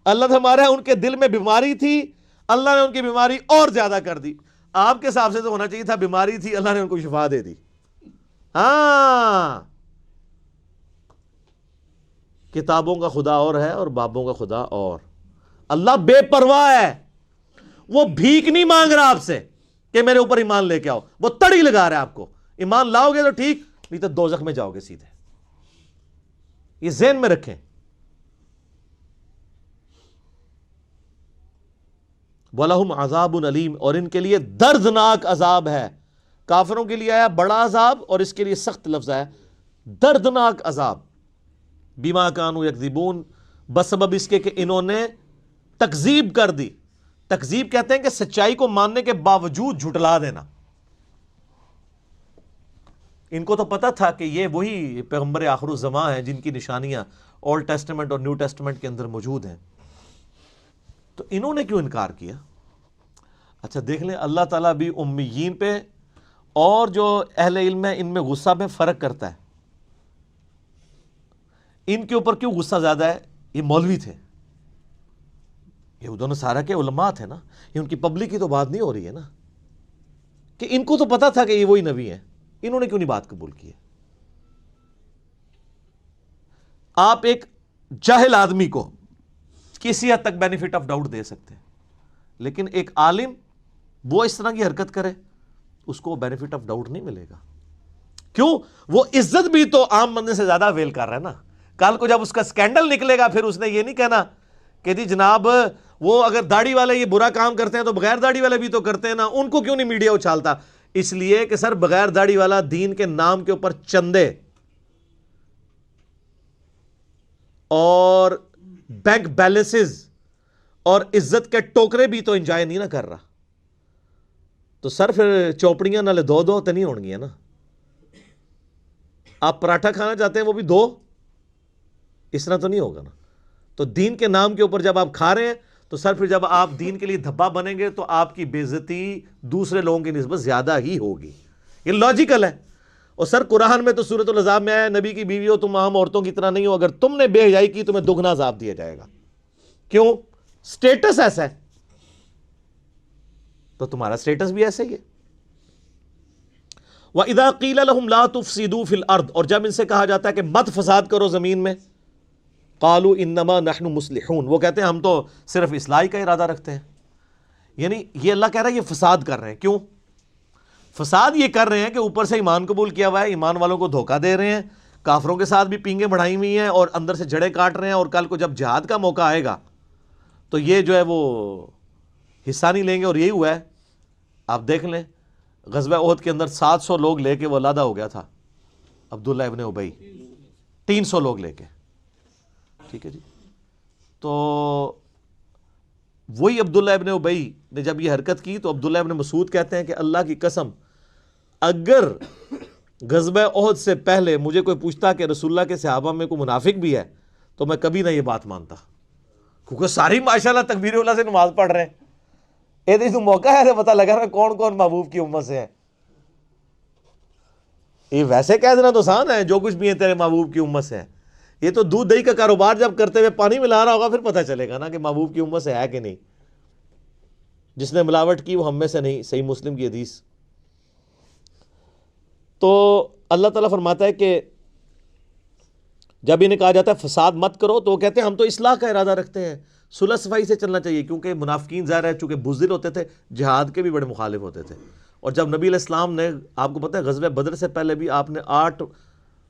Speaker 1: اللہ تو ہمارا ان کے دل میں بیماری تھی، اللہ نے ان کی بیماری اور زیادہ کر دی. آپ کے حساب سے تو ہونا چاہیے تھا بیماری تھی، اللہ نے ان کو شفا دے دی. ہاں، کتابوں کا خدا اور ہے اور بابوں کا خدا اور. اللہ بے پرواہ ہے، وہ بھیک نہیں مانگ رہا آپ سے کہ میرے اوپر ایمان لے کے آؤ. وہ تڑی لگا رہا ہے آپ کو. ایمان لاؤ گے تو ٹھیک، نہیں تو دوزخ میں جاؤ گے سیدھے. یہ ذہن میں رکھیں. وَلَهُمْ عَذَابٌ عَلِيمٌ، اور ان کے لیے دردناک عذاب ہے. کافروں کے لیے آیا بڑا عذاب اور اس کے لیے سخت لفظ ہے دردناک عذاب. بِمَا كَانُوا يَكْذِبُونَ، بسبب اس کے کہ انہوں نے تکذیب کر دی. تکذیب کہتے ہیں کہ سچائی کو ماننے کے باوجود جھٹلا دینا. ان کو تو پتا تھا کہ یہ وہی پیغمبر آخر الزمان ہیں جن کی نشانیاں اولڈ ٹیسٹمنٹ اور نیو ٹیسٹمنٹ کے اندر موجود ہیں. تو انہوں نے کیوں انکار کیا؟ اچھا دیکھ لیں، اللہ تعالیٰ بھی امیین پہ اور جو اہل علم ہے ان میں غصہ میں فرق کرتا ہے. ان کے اوپر کیوں غصہ زیادہ ہے؟ یہ مولوی تھے، یہ دونوں سارا کے علماء تھے نا. یہ ان کی پبلک کی تو بات نہیں ہو رہی ہے نا، کہ ان کو تو پتا تھا کہ یہ وہی نبی ہیں. انہوں نے کیوں نہیں بات قبول کی ہے؟ آپ ایک جاہل آدمی کو کسی حد تک بینیفٹ آف ڈاؤٹ دے سکتے ہیں، لیکن ایک عالم وہ اس طرح کی حرکت کرے اس کو بینیفٹ آف ڈاؤٹ نہیں ملے گا. کیوں؟ وہ عزت بھی تو عام بندے سے زیادہ ویل کر رہا ہے نا. کل کو جب اس کا سکینڈل نکلے گا پھر اس نے یہ نہیں کہنا کہ جی جناب وہ اگر داڑھی والے یہ برا کام کرتے ہیں تو بغیر داڑھی والے بھی تو کرتے ہیں نا، ان کو کیوں نہیں میڈیا اچھالتا؟ اس لیے کہ سر بغیر داڑھی والا دین کے نام کے اوپر چندے اور بینک بیلنسز اور عزت کے ٹوکرے بھی تو انجوائے نہیں نہ کر رہا، تو سر پھر چوپڑیاں نالے دو تو نہیں ہون گیا نا. آپ پراٹھا کھانا چاہتے ہیں وہ بھی دو، اس طرح تو نہیں ہوگا نا. تو دین کے نام کے اوپر جب آپ کھا رہے ہیں تو سر پھر جب آپ دین کے لیے دھبا بنیں گے تو آپ کی بے عزتی دوسرے لوگوں کی نسبت زیادہ ہی ہوگی. یہ لاجیکل ہے. اور سر قرآن میں تو سورۃ الاحزاب میں ہے، نبی کی بیوی ہو تم عام عورتوں کی طرح نہیں ہو، اگر تم نے بے حیائی کی تمہیں دگنا عذاب دیا جائے گا. کیوں؟ سٹیٹس ایسا ہے، تو تمہارا سٹیٹس بھی ایسا ہی ہے. وَإِذَا قِيلَ لَهُمْ لَا تُفْسِدُوا فِي الْأَرْضِ، اور جب ان سے کہا جاتا ہے کہ مت فساد کرو زمین میں، قَالُوا إِنَّمَا نَحْنُ مُصْلِحُونَ، وہ کہتے ہیں ہم تو صرف اصلاح کا ارادہ رکھتے ہیں. یعنی یہ اللہ کہہ رہا ہے یہ فساد کر رہے ہیں. کیوں فساد یہ کر رہے ہیں؟ کہ اوپر سے ایمان قبول کیا ہوا ہے، ایمان والوں کو دھوکہ دے رہے ہیں، کافروں کے ساتھ بھی پینگیں بڑھائی ہوئی ہیں اور اندر سے جڑیں کاٹ رہے ہیں، اور کل کو جب جہاد کا موقع آئے گا تو یہ جو ہے وہ حصہ نہیں لیں گے. اور یہی ہوا ہے، آپ دیکھ لیں غزوہ احد کے اندر 700 لوگ لے کے وہ علادہ ہو گیا تھا عبداللہ ابن ابی، 300 لوگ لے کے. ٹھیک ہے جی. تو وہی عبداللہ ابن ابی نے جب یہ حرکت کی تو عبداللہ ابن مسعود کہتے ہیں کہ اللہ کی قسم اگر غزوہ احد سے پہلے مجھے کوئی پوچھتا کہ رسول اللہ کے صحابہ میں کوئی منافق بھی ہے تو میں کبھی نہ یہ بات مانتا، کیونکہ ساری ماشاءاللہ تکبیر اللہ سے نماز پڑھ رہے ہیں. یہ تو موقع ہے پتہ لگا نا کون کون محبوب کی امت سے ہے. یہ ویسے کہہ دینا تو آسان ہے جو کچھ بھی ہے تیرے محبوب کی امت سے ہے. یہ تو دودھ دہی کا کاروبار جب کرتے ہوئے پانی ملا رہا ہوگا پھر پتہ چلے گا نا کہ محبوب کی امت سے ہے کہ نہیں. جس نے ملاوٹ کی وہ ہم میں سے نہیں. صحیح مسلم کی حدیث. تو اللہ تعالیٰ فرماتا ہے کہ جب انہیں کہا جاتا ہے فساد مت کرو تو وہ کہتے ہیں ہم تو اصلاح کا ارادہ رکھتے ہیں، صلح صفائی سے چلنا چاہیے. کیونکہ منافقین ظاہر ہے چونکہ بزدل ہوتے تھے، جہاد کے بھی بڑے مخالف ہوتے تھے. اور جب نبی علیہ السلام نے، آپ کو پتہ ہے غزوہ بدر سے پہلے بھی آپ نے 8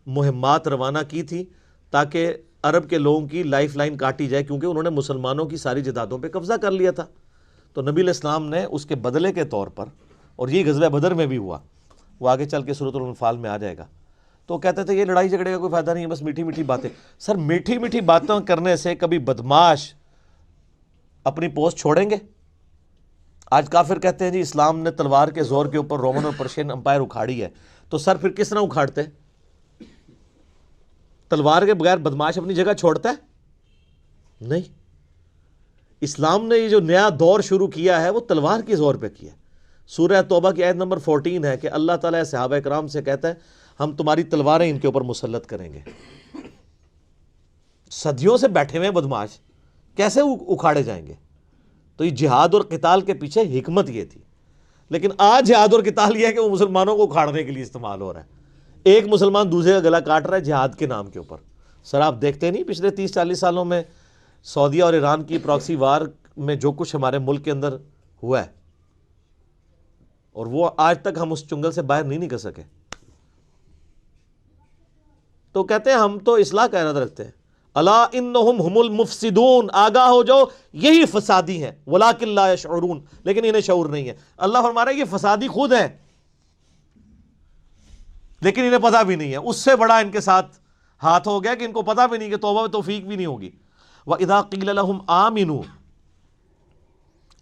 Speaker 1: مہمات روانہ کی تھی تاکہ عرب کے لوگوں کی لائف لائن کاٹی جائے، کیونکہ انہوں نے مسلمانوں کی ساری جائیدادوں پہ قبضہ کر لیا تھا. تو نبی علیہ السلام نے اس کے بدلے کے طور پر، اور یہ غزوہ بدر میں بھی ہوا، وہ آگے چل کے سورۃ الانفال میں آ جائے گا. تو کہتے تھے یہ لڑائی جھگڑے کا کوئی فائدہ نہیں ہے، بس میٹھی میٹھی باتیں. سر میٹھی میٹھی باتیں کرنے سے کبھی بدماش اپنی پوسٹ چھوڑیں گے؟ آج کافر کہتے ہیں جی اسلام نے تلوار کے زور کے اوپر رومن اور پرشین امپائر اکھاڑی ہے. تو سر پھر کس طرح اکھاڑتے؟ تلوار کے بغیر بدماش اپنی جگہ چھوڑتا ہے؟ نہیں. اسلام نے یہ جو نیا دور شروع کیا ہے وہ تلوار کے زور پہ کیا ہے. سورہ توبہ کی آیت نمبر 14 ہے کہ اللہ تعالیٰ صحابہ کرام سے کہتا ہے ہم تمہاری تلواریں ان کے اوپر مسلط کریں گے. صدیوں سے بیٹھے ہوئے بدماش کیسے اکھاڑے جائیں گے؟ تو یہ جہاد اور قتال کے پیچھے حکمت یہ تھی. لیکن آج جہاد اور قتال یہ ہے کہ وہ مسلمانوں کو اکھاڑنے کے لیے استعمال ہو رہا ہے. ایک مسلمان دوسرے کا گلا کاٹ رہا ہے جہاد کے نام کے اوپر. سر آپ دیکھتے نہیں پچھلے 30-40 سالوں میں سعودیہ اور ایران کی پراکسی وار میں جو کچھ ہمارے ملک کے اندر ہوا ہے، اور وہ آج تک ہم اس چنگل سے باہر نہیں نکل سکے. تو کہتے ہیں ہم تو اصلاح کا ارادہ رکھتے ہیں. الا انہم هم المفسدون، آگاہ ہو جاؤ یہی فسادی ہیں، ولکن لا یشعرون، لیکن انہیں شعور نہیں ہے. اللہ فرما رہا ہے یہ فسادی خود ہیں لیکن انہیں پتہ بھی نہیں ہے. اس سے بڑا ان کے ساتھ ہاتھ ہو گیا کہ ان کو پتہ بھی نہیں کہ توبہ و توفیق بھی نہیں ہوگی. وَإِذَا قِيلَ لَهُمْ آمِنُوا،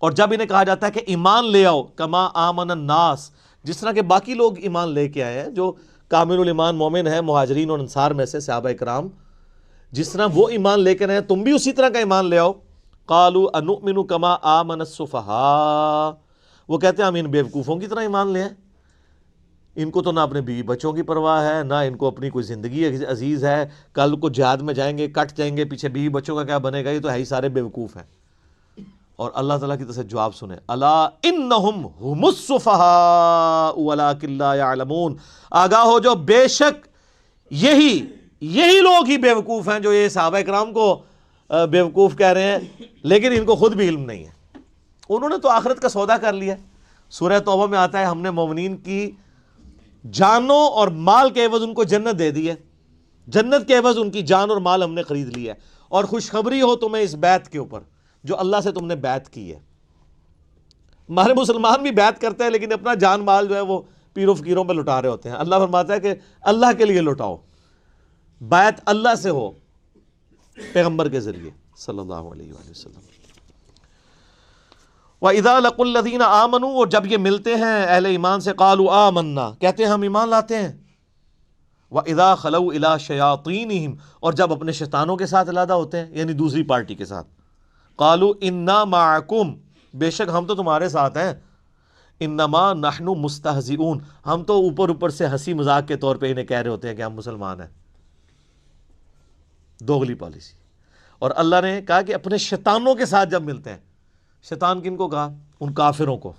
Speaker 1: اور جب انہیں کہا جاتا ہے کہ ایمان لے آؤ، کما آمن الناس، جس طرح کے باقی لوگ ایمان لے کے آئے ہیں جو کامل الایمان مومن ہیں مہاجرین اور انصار میں سے صحابہ کرام، جس طرح وہ ایمان لے کر آئے تم بھی اسی طرح کا ایمان لے آؤ. قالوا انؤمن کما آمن السفہاء، وہ کہتے ہیں ہم ان بیوقوفوں کی طرح ایمان لے آئیں. ان کو تو نہ اپنے بیوی بچوں کی پرواہ ہے، نہ ان کو اپنی کوئی زندگی عزیز ہے. کل کو جہاد میں جائیں گے کٹ جائیں گے، پیچھے بیوی بچوں کا کیا بنے گا؟ یہ تو ہے ہی سارے بیوقوف ہیں. اور اللہ تعالیٰ کی طرف سے جواب سنیں، الا انہم هم السفہاء ولکن لا یعلمون، آگاہ ہو جو بے شک یہی لوگ ہی بیوقوف ہیں جو یہ صحابہ کرام کو بیوقوف کہہ رہے ہیں، لیکن ان کو خود بھی علم نہیں ہے. انہوں نے تو آخرت کا سودا کر لیا. سورہ توبہ میں آتا ہے ہم نے مومنین کی جانوں اور مال کے عوض ان کو جنت دے دی ہے، جنت کے عوض ان کی جان اور مال ہم نے خرید لیا ہے. اور خوشخبری ہو تمہیں اس بیعت کے اوپر جو اللہ سے تم نے بیعت کی ہے. ہمارے مسلمان بھی بیعت کرتے ہیں لیکن اپنا جان مال جو ہے وہ پیروں فقیروں پہ لٹا رہے ہوتے ہیں. اللہ فرماتا ہے کہ اللہ کے لیے لٹاؤ، بیعت اللہ سے ہو. پیغمبر کے ذریعے صلی اللہ علیہ وآلہ وسلم. وَإِذَا لَقُوا الَّذِينَ آمَنُوا، اور جب یہ ملتے ہیں اہل ایمان سے، قَالُوا آمَنَّا، کہتے ہیں ہم ایمان لاتے ہیں. وَإِذَا خَلَوْا إِلَىٰ شَيَاطِينِهِمْ، اور جب اپنے شیطانوں کے ساتھ علیحدہ ہوتے ہیں یعنی دوسری پارٹی کے ساتھ، قَالُوا إِنَّا مَعَكُمْ، بے شک ہم تو تمہارے ساتھ ہیں. انما نحن مستہزئون، ہم تو اوپر اوپر سے ہنسی مذاق کے طور پہ انہیں کہہ رہے ہوتے ہیں کہ ہم مسلمان ہیں. دوغلی پالیسی. اور اللہ نے کہا کہ اپنے شیطانوں کے ساتھ جب ملتے ہیں، شیطان کن کو کہا؟ ان کافروں کو،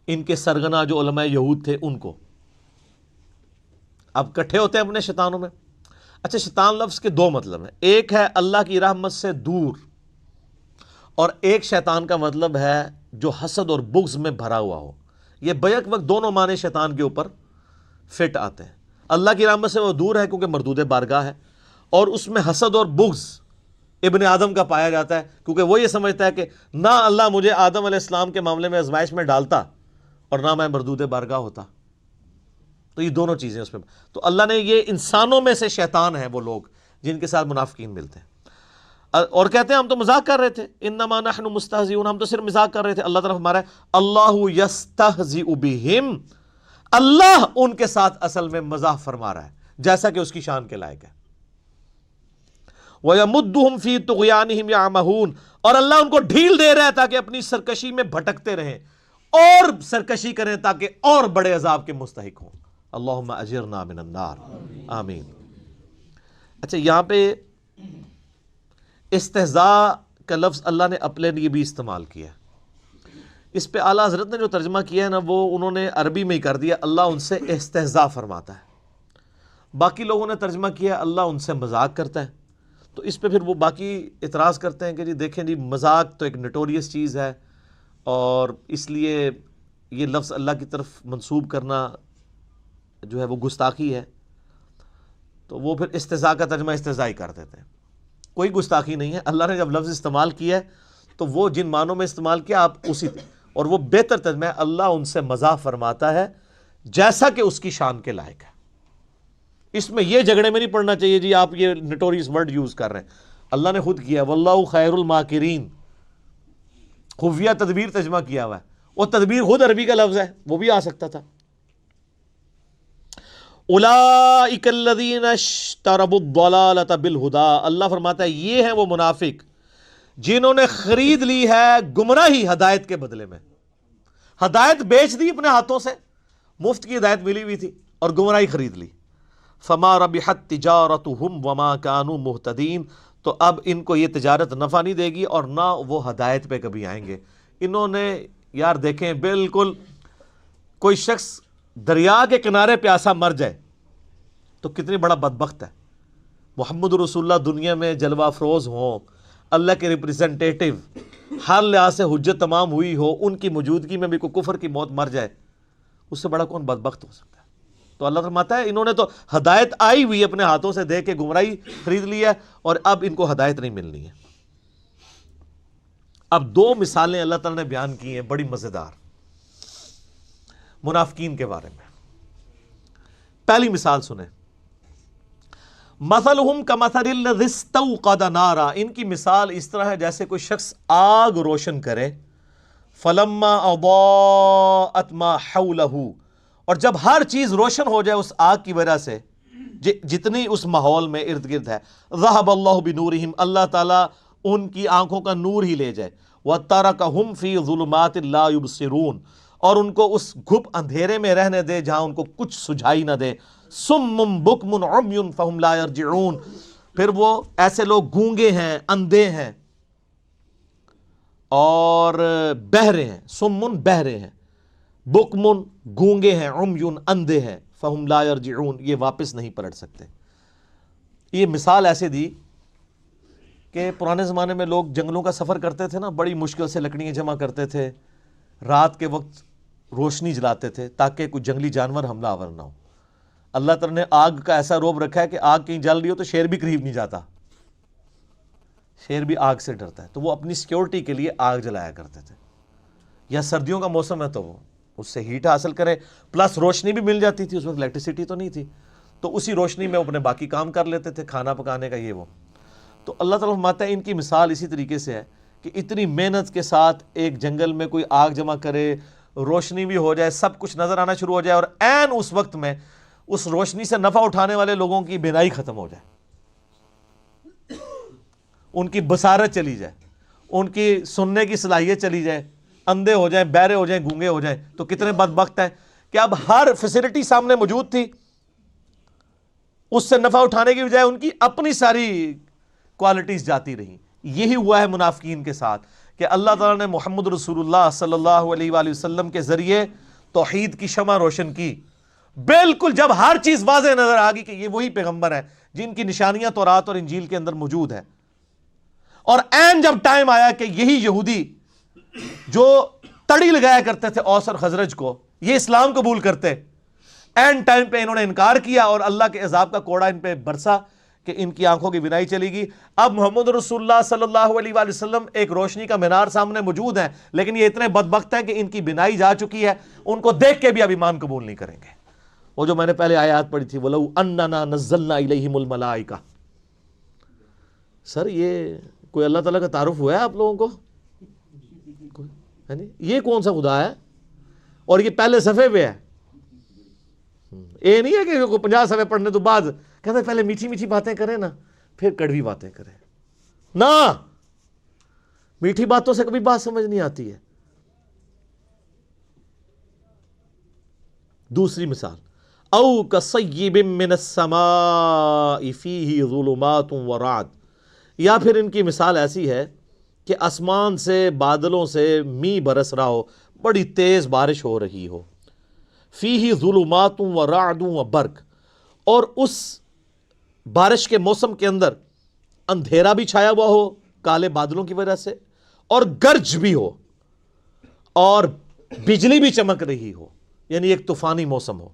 Speaker 1: ان کے سرغنہ جو علماء یہود تھے ان کو. اب کٹھے ہوتے ہیں اپنے شیطانوں میں. اچھا، شیطان لفظ کے دو مطلب ہیں، ایک ہے اللہ کی رحمت سے دور، اور ایک شیطان کا مطلب ہے جو حسد اور بغض میں بھرا ہوا ہو. یہ بیک وقت دونوں معنی شیطان کے اوپر فٹ آتے ہیں. اللہ کی رحمت سے وہ دور ہے کیونکہ مردود بارگاہ ہے، اور اس میں حسد اور بغض ابن آدم کا پایا جاتا ہے کیونکہ وہ یہ سمجھتا ہے کہ نہ اللہ مجھے آدم علیہ السلام کے معاملے میں آزمائش میں ڈالتا اور نہ میں مردود بارگاہ ہوتا. تو یہ دونوں چیزیں اس میں. تو اللہ نے یہ انسانوں میں سے شیطان ہیں وہ لوگ جن کے ساتھ منافقین ملتے ہیں اور کہتے ہیں ہم تو مذاق کر رہے تھے، انما نحن مستہزئون، ہم تو صرف مذاق کر رہے تھے. اللہ طرف ہمارا ہے اللہ یستہزئ بہم، اللہ ان کے ساتھ اصل میں مزاح فرما رہا ہے جیسا کہ اس کی شان کے لائق ہے. وَيَمُدُّهُمْ فِي طُغْيَانِهِمْ يَعْمَهُونَ، اور اللہ ان کو ڈھیل دے رہا ہے تاکہ اپنی سرکشی میں بھٹکتے رہیں اور سرکشی کریں تاکہ اور بڑے عذاب کے مستحق ہوں. اللہم اجرنا من النار، آمین. اچھا، یہاں پہ استہزاء کا لفظ اللہ نے اپنے لیے بھی استعمال کیا. اس پہ اعلیٰ حضرت نے جو ترجمہ کیا ہے نا، وہ انہوں نے عربی میں ہی کر دیا، اللہ ان سے استہزاء فرماتا ہے. باقی لوگوں نے ترجمہ کیا اللہ ان سے مذاق کرتا ہے. تو اس پہ پھر وہ باقی اعتراض کرتے ہیں کہ جی دیکھیں جی، مذاق تو ایک نٹوریس چیز ہے اور اس لیے یہ لفظ اللہ کی طرف منسوب کرنا جو ہے وہ گستاخی ہے. تو وہ پھر استہزاء کا ترجمہ استہزاء ہی کر دیتے ہیں. کوئی گستاخی نہیں ہے. اللہ نے جب لفظ استعمال کیا ہے تو وہ جن معنوں میں استعمال کیا آپ اسی، اور وہ بہتر ترجمہ ہے اللہ ان سے مزاح فرماتا ہے جیسا کہ اس کی شان کے لائق ہے. اس میں یہ جھگڑے میں نہیں پڑنا چاہیے جی آپ یہ نٹوریس ورڈ یوز کر رہے ہیں. اللہ نے خود کیا واللہ خیر الماکرین، خفیہ تدبیر ترجمہ کیا ہوا ہے. وہ تدبیر خود عربی کا لفظ ہے، وہ بھی آ سکتا تھا. اولئک الذین اشتروا الضلالۃ بالہدی، اللہ فرماتا ہے یہ ہیں وہ منافق جنہوں نے خرید لی ہے گمراہی ہدایت کے بدلے میں. ہدایت بیچ دی اپنے ہاتھوں سے، مفت کی ہدایت ملی ہوئی تھی اور گمراہی خرید لی. فما ربحت تجارتہم وما کانوا مہتدین، تو اب ان کو یہ تجارت نفع نہیں دے گی اور نہ وہ ہدایت پہ کبھی آئیں گے. انہوں نے یار دیکھیں، بالکل کوئی شخص دریا کے کنارے پیاسا مر جائے تو کتنی بڑا بدبخت ہے. محمد رسول اللہ دنیا میں جلوہ افروز ہوں، اللہ کے ریپریزنٹیٹیو، ہر لحاظ سے حجت تمام ہوئی ہو، ان کی موجودگی میں بھی کوئی کفر کی موت مر جائے، اس سے بڑا کون بدبخت ہو سکتا ہے؟ تو اللہ فرماتا ہے انہوں نے تو ہدایت آئی ہوئی اپنے ہاتھوں سے دے کے گمراہی خرید لی ہے اور اب ان کو ہدایت نہیں ملنی ہے. اب دو مثالیں اللہ تعالیٰ نے بیان کی ہیں بڑی مزیدار منافقین کے بارے میں. پہلی مثال سنیں، مثلہم کمثل الذی استوقد نارا، ان کی مثال اس طرح ہے جیسے کوئی شخص آگ روشن کرے، فلما اضاءت ما حولہ، اور جب ہر چیز روشن ہو جائے اس آگ کی وجہ سے جتنی اس ماحول میں ارد گرد ہے، ذہب اللہ بنورہم، اللہ تعالیٰ ان کی آنکھوں کا نور ہی لے جائے، وترکہم فی ظلمات لا یبصرون، اور ان کو اس گھپ اندھیرے میں رہنے دے جہاں ان کو کچھ سجھائی نہ دے. صم بکم عمی فہم لا یرجعون، پھر وہ ایسے لوگ گونگے ہیں، اندھے ہیں اور بہرے ہیں. سمن بہرے ہیں، بکمن گونگے ہیں، عمیون اندھے ہیں، فہم لا یرجعون یہ واپس نہیں پلٹ سکتے. یہ مثال ایسے دی کہ پرانے زمانے میں لوگ جنگلوں کا سفر کرتے تھے نا، بڑی مشکل سے لکڑیاں جمع کرتے تھے، رات کے وقت روشنی جلاتے تھے تاکہ کوئی جنگلی جانور حملہ آور نہ ہو. اللہ تعالیٰ نے آگ کا ایسا روب رکھا ہے کہ آگ کہیں جل رہی ہو تو شیر بھی قریب نہیں جاتا، شیر بھی آگ سے ڈرتا ہے. تو وہ اپنی سیکیورٹی کے لیے آگ جلایا کرتے تھے. یا سردیوں کا موسم ہے تو وہ اس سے ہیٹ حاصل کرے، پلس روشنی بھی مل جاتی تھی، اس وقت الیکٹریسٹی تو نہیں تھی، تو اسی روشنی میں اپنے باقی کام کر لیتے تھے، کھانا پکانے کا یہ وہ۔ تو اللہ تعالیٰ فرماتا ہے ان کی مثال اسی طریقے سے ہے کہ اتنی محنت کے ساتھ ایک جنگل میں کوئی آگ جمع کرے، روشنی بھی ہو جائے، سب کچھ نظر آنا شروع ہو جائے، اور عین اس وقت میں اس روشنی سے نفع اٹھانے والے لوگوں کی بینائی ختم ہو جائے، ان کی بصارت چلی جائے، ان کی سننے کی صلاحیت چلی جائے، اندھے ہو جائیں، بہرے ہو جائیں، گونگے ہو جائیں، تو کتنے بدبخت ہیں کہ اب ہر فیسلٹی سامنے موجود تھی، اس سے نفع اٹھانے کی بجائے ان کی اپنی ساری کوالٹیز جاتی رہیں۔ یہی ہوا ہے منافقین کے ساتھ کہ اللہ تعالیٰ نے محمد رسول اللہ صلی اللہ علیہ وآلہ وسلم کے ذریعے توحید کی شمع روشن کی، بالکل جب ہر چیز واضح نظر آ گئی کہ یہ وہی پیغمبر ہے جن کی نشانیاں تورات اور انجیل کے اندر موجود ہے، اور عین جب ٹائم آیا کہ یہی یہودی جو تڑی لگایا کرتے تھے اوس اور خزرج کو، یہ اسلام قبول کرتے، عین ٹائم پہ انہوں نے انکار کیا اور اللہ کے عذاب کا کوڑا ان پہ برسا کہ ان کی آنکھوں کی بینائی چلی گئی۔ اب محمد رسول اللہ صلی اللہ علیہ وآلہ وسلم ایک روشنی کا مینار سامنے موجود ہیں، لیکن یہ اتنے بدبخت ہیں کہ ان کی بینائی جا چکی ہے، ان کو دیکھ کے بھی اب ایمان قبول نہیں کریں گے۔ وہ جو میں نے پہلے آیات پڑھی تھی، وَلَوْ أَنَّنَا نَزَّلْنَا إِلَيْهِمُ الْمَلَائِكَةَ، سر یہ کوئی اللہ تعالیٰ کا تعارف ہوا ہے آپ لوگوں کو؟ یہ کون سا خدا ہے؟ اور یہ پہلے صفحے پہ ہے، یہ نہیں ہے کہ 50 صفحے پڑھنے تو بعد کہتے ہیں پہلے میٹھی میٹھی باتیں کریں نا پھر کڑوی باتیں کریں، نہ میٹھی باتوں سے کبھی بات سمجھ نہیں آتی ہے۔ دوسری مثال، او کصیب من السماء فیہ ظلمات ورعد، یا پھر ان کی مثال ایسی ہے کہ آسمان سے بادلوں سے می برس رہا ہو، بڑی تیز بارش ہو رہی ہو، فیہ ظلمات ورعد وبرق، اور اس بارش کے موسم کے اندر اندھیرا بھی چھایا ہوا ہو کالے بادلوں کی وجہ سے، اور گرج بھی ہو، اور بجلی بھی چمک رہی ہو، یعنی ایک طوفانی موسم ہو۔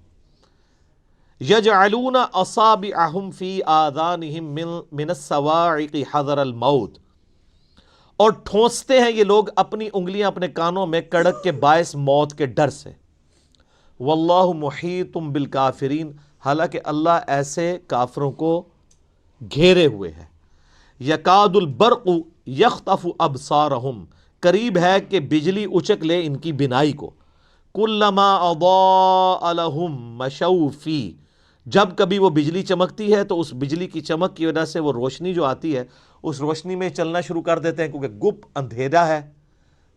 Speaker 1: یجعلون اصابعہم فی آذانہم من الصواعق حذر الموت، اور ٹھونستے ہیں یہ لوگ اپنی انگلیاں اپنے کانوں میں کڑک کے باعث موت کے ڈر سے۔ واللہ محیط بالکافرین، حالانکہ اللہ ایسے کافروں کو گھیرے ہوئے ہے۔ یکاد البرق یخطف ابصارہم، قریب ہے کہ بجلی اچک لے ان کی بینائی کو۔ کلما اضاء لہم مشوا فیہ، جب کبھی وہ بجلی چمکتی ہے تو اس بجلی کی چمک کی وجہ سے وہ روشنی جو آتی ہے اس روشنی میں چلنا شروع کر دیتے ہیں، کیونکہ گپ اندھیرا ہے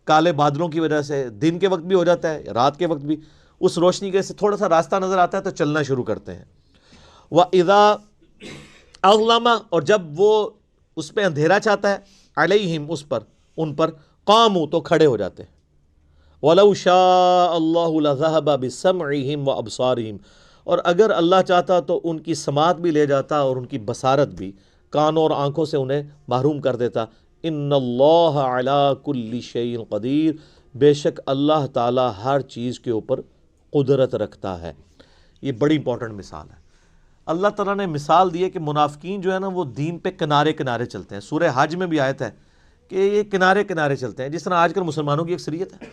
Speaker 1: کالے بادلوں کی وجہ سے، دن کے وقت بھی ہو جاتا ہے رات کے وقت بھی، اس روشنی کے سے تھوڑا سا راستہ نظر آتا ہے تو چلنا شروع کرتے ہیں۔ وَإِذَا أَظْلَمَ، اور جب وہ اس پہ اندھیرا چاہتا ہے، علیہم، اس پر، ان پر، قاموا، تو کھڑے ہو جاتے ہیں۔ وَلَوْ شَاءَ اللَّهُ لَذَهَبَ بِسَمْعِهِمْ وَأَبْصَارِهِمْ، اور اگر اللہ چاہتا تو ان کی سماعت بھی لے جاتا اور ان کی بصارت بھی، کانوں اور آنکھوں سے انہیں محروم کر دیتا۔ ان اللہ علی کل شیء قدیر، بے شک اللہ تعالی ہر چیز کے اوپر قدرت رکھتا ہے۔ یہ بڑی امپورٹنٹ مثال ہے۔ اللہ تعالیٰ نے مثال دی ہے کہ منافقین جو ہے نا وہ دین پہ کنارے کنارے چلتے ہیں۔ سورہ حج میں بھی آیت ہے کہ یہ کنارے کنارے چلتے ہیں، جس طرح آج کل مسلمانوں کی اکثریت ہے۔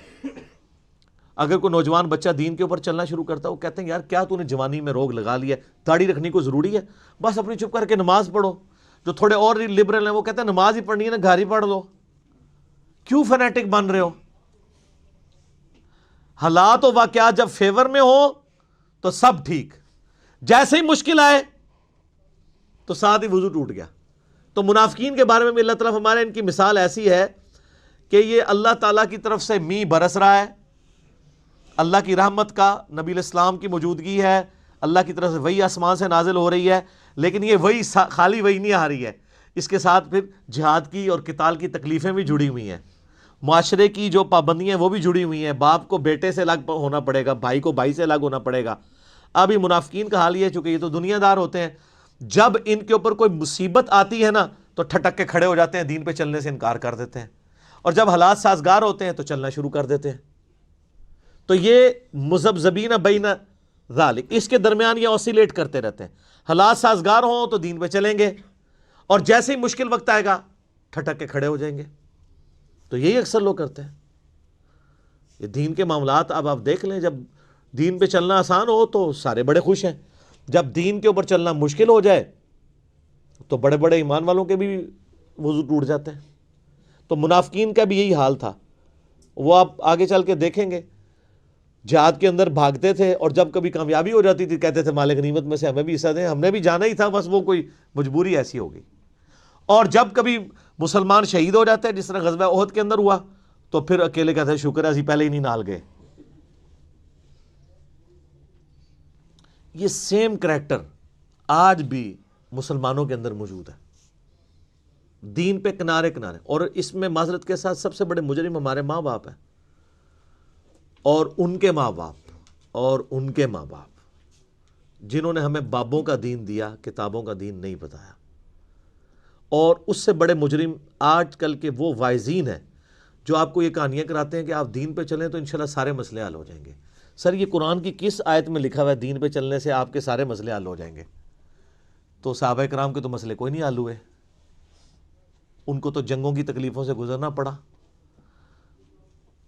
Speaker 1: اگر کوئی نوجوان بچہ دین کے اوپر چلنا شروع کرتا ہے، وہ کہتے ہیں یار کیا تو نے جوانی میں روگ لگا لیا ہے، داڑھی رکھنی کو ضروری ہے، بس اپنی چپ کر کے نماز پڑھو۔ جو تھوڑے اور لبرل ہیں وہ کہتے ہیں نماز ہی پڑھنی ہے نا گھر ہی پڑھ لو، کیوں فنیٹک بن رہے ہو؟ حالات و واقعات جب فیور میں ہو تو سب ٹھیک، جیسے ہی مشکل آئے تو ساتھ ہی وضو ٹوٹ گیا۔ تو منافقین کے بارے میں بھی اللہ تعالیٰ ہمارے ان کی مثال ایسی ہے کہ یہ اللہ تعالیٰ کی طرف سے می برس رہا ہے، اللہ کی رحمت کا، نبی علیہ السلام کی موجودگی ہے، اللہ کی طرف سے وحی آسمان سے نازل ہو رہی ہے، لیکن یہ وحی خالی وحی نہیں آ رہی ہے، اس کے ساتھ پھر جہاد کی اور قتال کی تکلیفیں بھی جڑی ہوئی ہیں، معاشرے کی جو پابندیاں ہیں وہ بھی جڑی ہوئی ہیں، باپ کو بیٹے سے الگ ہونا پڑے گا، بھائی کو بھائی سے الگ ہونا پڑے گا۔ اب یہ منافقین کا حال یہ ہے، چونکہ یہ تو دنیا دار ہوتے ہیں، جب ان کے اوپر کوئی مصیبت آتی ہے نا تو ٹھٹک کے کھڑے ہو جاتے ہیں، دین پہ چلنے سے انکار کر دیتے ہیں، اور جب حالات سازگار ہوتے ہیں تو چلنا شروع کر دیتے ہیں۔ تو یہ مذبذبین بین ذالک، اس کے درمیان یہ اوسیلیٹ کرتے رہتے ہیں، حالات سازگار ہوں تو دین پہ چلیں گے، اور جیسے ہی مشکل وقت آئے گا ٹھٹک کے کھڑے ہو جائیں گے۔ تو یہی اکثر لوگ کرتے ہیں۔ یہ دین کے معاملات اب آپ دیکھ لیں، جب دین پہ چلنا آسان ہو تو سارے بڑے خوش ہیں، جب دین کے اوپر چلنا مشکل ہو جائے تو بڑے بڑے ایمان والوں کے بھی وضو ٹوٹ جاتے ہیں. تو منافقین کا بھی یہی حال تھا. وہ آپ آگے چل کے دیکھیں گے جہاد کے اندر بھاگتے تھے اور جب کبھی کامیابی ہو جاتی تھی کہتے تھے مال غنیمت میں سے ہمیں بھی حصہ دیں, ہم نے بھی جانا ہی تھا, بس وہ کوئی مجبوری ایسی ہو گئی. اور جب کبھی مسلمان شہید ہو جاتے ہیں جس طرح غزوہ احد کے اندر ہوا تو پھر اکیلے کہتے ہیں شکر ہے اسی پہلے ہی نہیں نال گئے. یہ سیم کریکٹر آج بھی مسلمانوں کے اندر موجود ہے, دین پہ کنارے کنارے. اور اس میں معذرت کے ساتھ سب سے بڑے مجرم ہمارے ماں باپ ہیں, اور ان کے ماں باپ اور ان کے ماں باپ, جنہوں نے ہمیں بابوں کا دین دیا, کتابوں کا دین نہیں بتایا. اور اس سے بڑے مجرم آج کل کے وہ وائزین ہیں جو آپ کو یہ کہانیاں کراتے ہیں کہ آپ دین پہ چلیں تو انشاءاللہ سارے مسئلے حل ہو جائیں گے. سر یہ قرآن کی کس آیت میں لکھا ہوا ہے دین پہ چلنے سے آپ کے سارے مسئلے حل ہو جائیں گے؟ تو صحابہ کرام کے تو مسئلے کوئی نہیں حل ہوئے, ان کو تو جنگوں کی تکلیفوں سے گزرنا پڑا.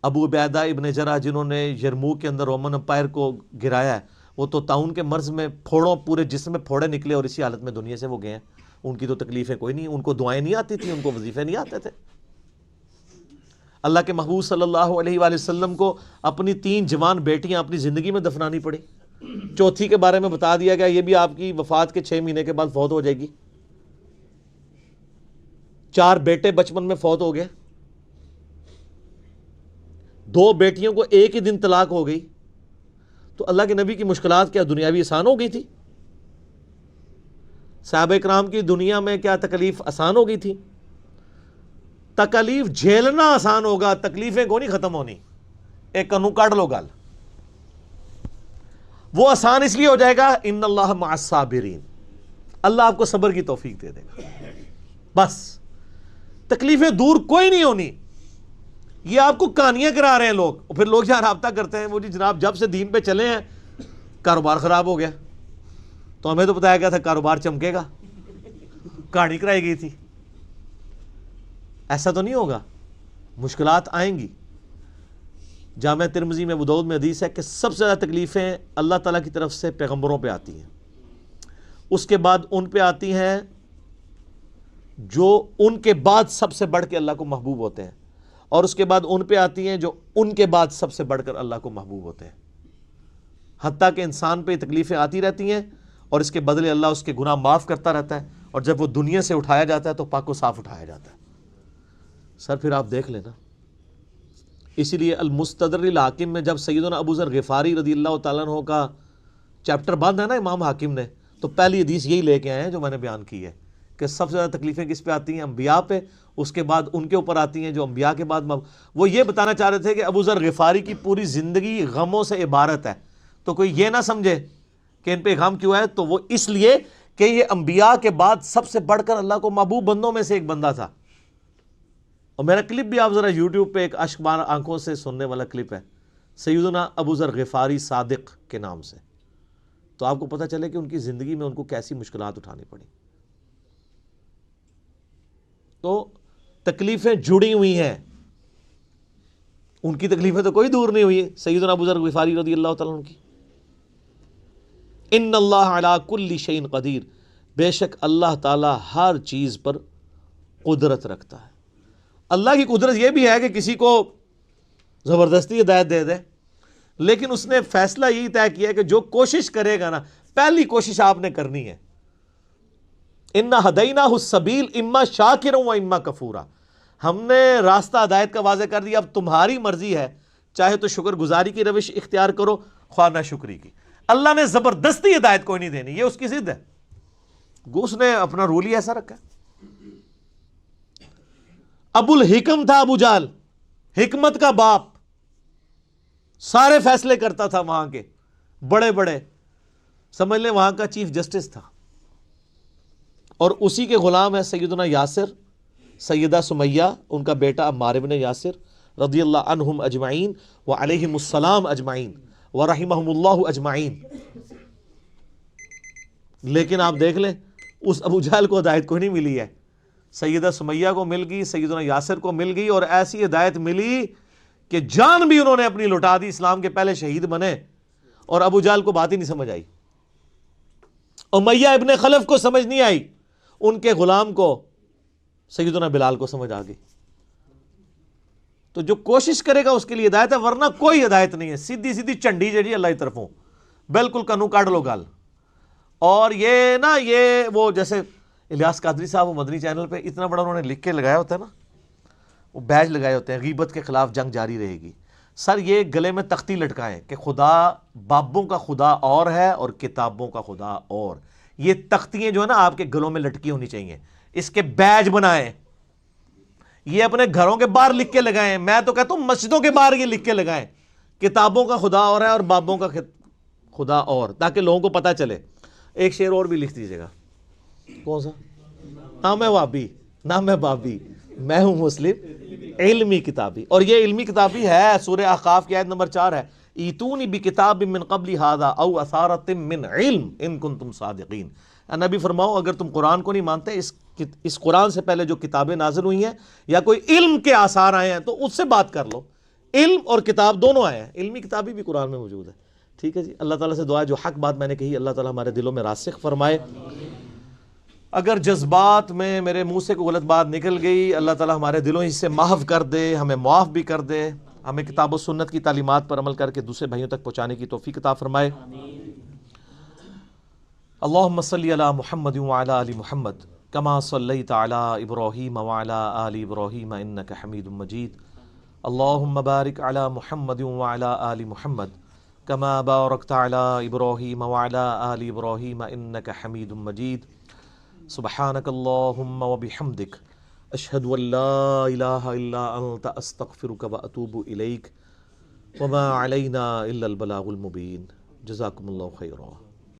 Speaker 1: ابو عبیدہ ابن جرح جنہوں نے یرموک کے اندر رومن امپائر کو گرایا ہے, وہ تو طاعون کے مرض میں پھوڑوں پورے جسم میں پھوڑے نکلے اور اسی حالت میں دنیا سے وہ گئے ہیں. ان کی تو تکلیفیں کوئی نہیں, ان کو دعائیں نہیں آتی تھیں, ان کو وظیفے نہیں آتے تھے. اللہ کے محبوب صلی اللہ علیہ وآلہ وسلم کو اپنی 3 جوان بیٹیاں اپنی زندگی میں دفنانی پڑی. چوتھی کے بارے میں بتا دیا گیا یہ بھی آپ کی وفات کے 6 مہینے کے بعد فوت ہو جائے گی. 4 بیٹے بچپن میں فوت ہو گئے, 2 بیٹیوں کو ایک ہی دن طلاق ہو گئی. تو اللہ کے نبی کی مشکلات کیا دنیاوی آسان ہو گئی تھی؟ صحابہ کرام کی دنیا میں کیا تکلیف آسان ہو گئی تھی؟ تکلیف جھیلنا آسان ہوگا, تکلیفیں کو نہیں ختم ہونی. ایک کنو کاٹ لو گال, وہ آسان اس لیے ہو جائے گا ان اللہ مع الصابرین, اللہ آپ کو صبر کی توفیق دے دے گا. بس تکلیفیں دور کوئی نہیں ہونی. یہ آپ کو کہانیاں کرا رہے ہیں لوگ, اور پھر لوگ جہاں رابطہ کرتے ہیں وہ جی جناب جب سے دین پہ چلے ہیں کاروبار خراب ہو گیا. تو ہمیں تو بتایا گیا تھا کاروبار چمکے گا, کہانی کرائی گئی تھی. ایسا تو نہیں ہوگا, مشکلات آئیں گی. جامع ترمذی میں ابو داؤد میں حدیث ہے کہ سب سے زیادہ تکلیفیں اللہ تعالیٰ کی طرف سے پیغمبروں پہ آتی ہیں, اس کے بعد ان پہ آتی ہیں جو ان کے بعد سب سے بڑھ کے اللہ کو محبوب ہوتے ہیں, اور اس کے بعد ان پہ آتی ہیں جو ان کے بعد سب سے بڑھ کر اللہ کو محبوب ہوتے ہیں. حتیٰ کہ انسان پہ تکلیفیں آتی رہتی ہیں اور اس کے بدلے اللہ اس کے گناہ معاف کرتا رہتا ہے, اور جب وہ دنیا سے اٹھایا جاتا ہے تو پاک و صاف اٹھایا جاتا ہے. سر پھر آپ دیکھ لینا, اسی لیے المستدرک الحاکم میں جب سیدنا ابو ذر غفاری رضی اللہ تعالیٰ عنہ کا چیپٹر بند ہے نا امام حاکم نے, تو پہلی حدیث یہی لے کے آئے ہیں جو میں نے بیان کی ہے کہ سب سے زیادہ تکلیفیں کس پہ آتی ہیں؟ انبیاء پہ, اس کے بعد ان کے اوپر آتی ہیں جو انبیاء کے بعد. وہ یہ بتانا چاہ رہے تھے کہ ابو ذر غفاری کی پوری زندگی غموں سے عبارت ہے, تو کوئی یہ نہ سمجھے کہ ان پہ غم کیوں ہے, تو وہ اس لیے کہ یہ انبیاء کے بعد سب سے بڑھ کر اللہ کو محبوب بندوں میں سے ایک بندہ تھا. اور میرا کلپ بھی آپ ذرا یوٹیوب پہ ایک اشک بار آنکھوں سے سننے والا کلپ ہے سیدنا ابو ذر غفاری صادق کے نام سے, تو آپ کو پتہ چلے کہ ان کی زندگی میں ان کو کیسی مشکلات اٹھانی پڑی. تو تکلیفیں جڑی ہوئی ہیں, ان کی تکلیفیں تو کوئی دور نہیں ہوئی. سیدنا ابو ذر غفاری رضی اللہ تعالیٰ عنہ کی, ان اللہ علی کل شیء قدیر, بے شک اللہ تعالیٰ ہر چیز پر قدرت رکھتا ہے. اللہ کی قدرت یہ بھی ہے کہ کسی کو زبردستی ہدایت دے دے, لیکن اس نے فیصلہ یہی طے کیا ہے کہ جو کوشش کرے گا نا, پہلی کوشش آپ نے کرنی ہے. انا ہدیناہ السبیل اما شاکرا و اما کفورا, ہم نے راستہ ہدایت کا واضح کر دیا, اب تمہاری مرضی ہے, چاہے تو شکر گزاری کی روش اختیار کرو خواہ نہ شکری کی. اللہ نے زبردستی ہدایت کوئی نہیں دینی, یہ اس کی ضد ہے. اس نے اپنا رول ہی ایسا رکھا ہے. ابو الحکم تھا ابو جہل, حکمت کا باپ, سارے فیصلے کرتا تھا وہاں کے بڑے بڑے, سمجھ لیں وہاں کا چیف جسٹس تھا. اور اسی کے غلام ہے سیدنا یاسر, سیدہ سمیہ, ان کا بیٹا عمار بن یاسر رضی اللہ عنہم اجمعین وعلیہم السلام اجمعین ورحمہم اللہ اجمعین. لیکن آپ دیکھ لیں اس ابو جہل کو ہدایت کوئی نہیں ملی ہے. سیدہ سمیہ کو مل گئی, سیدنا یاسر کو مل گئی, اور ایسی ہدایت ملی کہ جان بھی انہوں نے اپنی لٹا دی, اسلام کے پہلے شہید بنے, اور ابو جہل کو بات ہی نہیں سمجھ آئی. امیہ ابن خلف کو سمجھ نہیں آئی، ان کے غلام کو سیدنا بلال کو سمجھ آ گئی۔ تو جو کوشش کرے گا اس کے لیے ہدایت ہے، ورنہ کوئی ہدایت نہیں ہے، سیدھی سیدھی چنڈی جڑی اللہ کی طرفوں، بالکل کنو کاٹ لو گل۔ اور یہ نا یہ وہ جیسے الیاس قادری صاحب وہ مدنی چینل پہ اتنا بڑا انہوں نے لکھ کے لگایا ہوتا ہے نا، وہ بیج لگائے ہوتے ہیں، غیبت کے خلاف جنگ جاری رہے گی۔ سر یہ گلے میں تختی لٹکائیں کہ خدا بابوں کا خدا اور ہے اور کتابوں کا خدا اور، یہ تختیاں جو ہے نا آپ کے گلوں میں لٹکی ہونی چاہیے، اس کے بیج بنائیں، یہ اپنے گھروں کے باہر لکھ کے لگائیں، میں تو کہتا ہوں مسجدوں کے باہر یہ لکھ کے لگائیں، کتابوں کا خدا اور ہے اور بابوں کا خدا اور، تاکہ لوگوں کو پتہ چلے۔ ایک شعر اور بھی لکھ دیجیے گا، کون سا؟ نہ میں وابی نہ میں بابی، میں ہوں مسلم علمی کتابی، اور یہ علمی کتابی ہے، سورہ احقاف کی آیت نمبر 4 ہے، ایتونی بکتاب من قبل ھذا او اثارۃ من علم ان کنتم صادقین۔ نبی فرماؤ اگر تم قرآن کو نہیں مانتے، اس قرآن سے پہلے جو کتابیں نازل ہوئی ہیں یا کوئی علم کے آثار آئے ہیں تو اس سے بات کر لو۔ علم اور کتاب دونوں آئے ہیں، علمی کتابی بھی قرآن میں موجود ہے۔ ٹھیک ہے جی، اللہ تعالیٰ سے دعا ہے جو حق بات میں نے کہی اللہ تعالیٰ ہمارے دلوں میں راسخ فرمائے۔ اگر جذبات میں میرے منہ سے کوئی غلط بات نکل گئی، اللہ تعالیٰ ہمارے دلوں ہی سے محو کر دے، ہمیں معاف بھی کر دے، ہمیں کتاب و سنت کی تعلیمات پر عمل کر کے دوسرے بھائیوں تک پہنچانے کی توفیق عطا فرمائے۔ اللہم صلی علی محمد وعلی آل محمد کما صلیت علی ابراہیم وعلی آل ابراہیم انک حمید مجید۔ اللہم بارک علی محمد وعلی آل محمد کما بارکت علی ابراہیم وعلی آل ابراہیم انک حمید مجید۔ سبحانک اللہم وبحمدک اشہد ان لا الہ الا انت استغفرک واتوب الیک وما علینا الا البلاغ المبین۔ جزاکم اللہ خیرا۔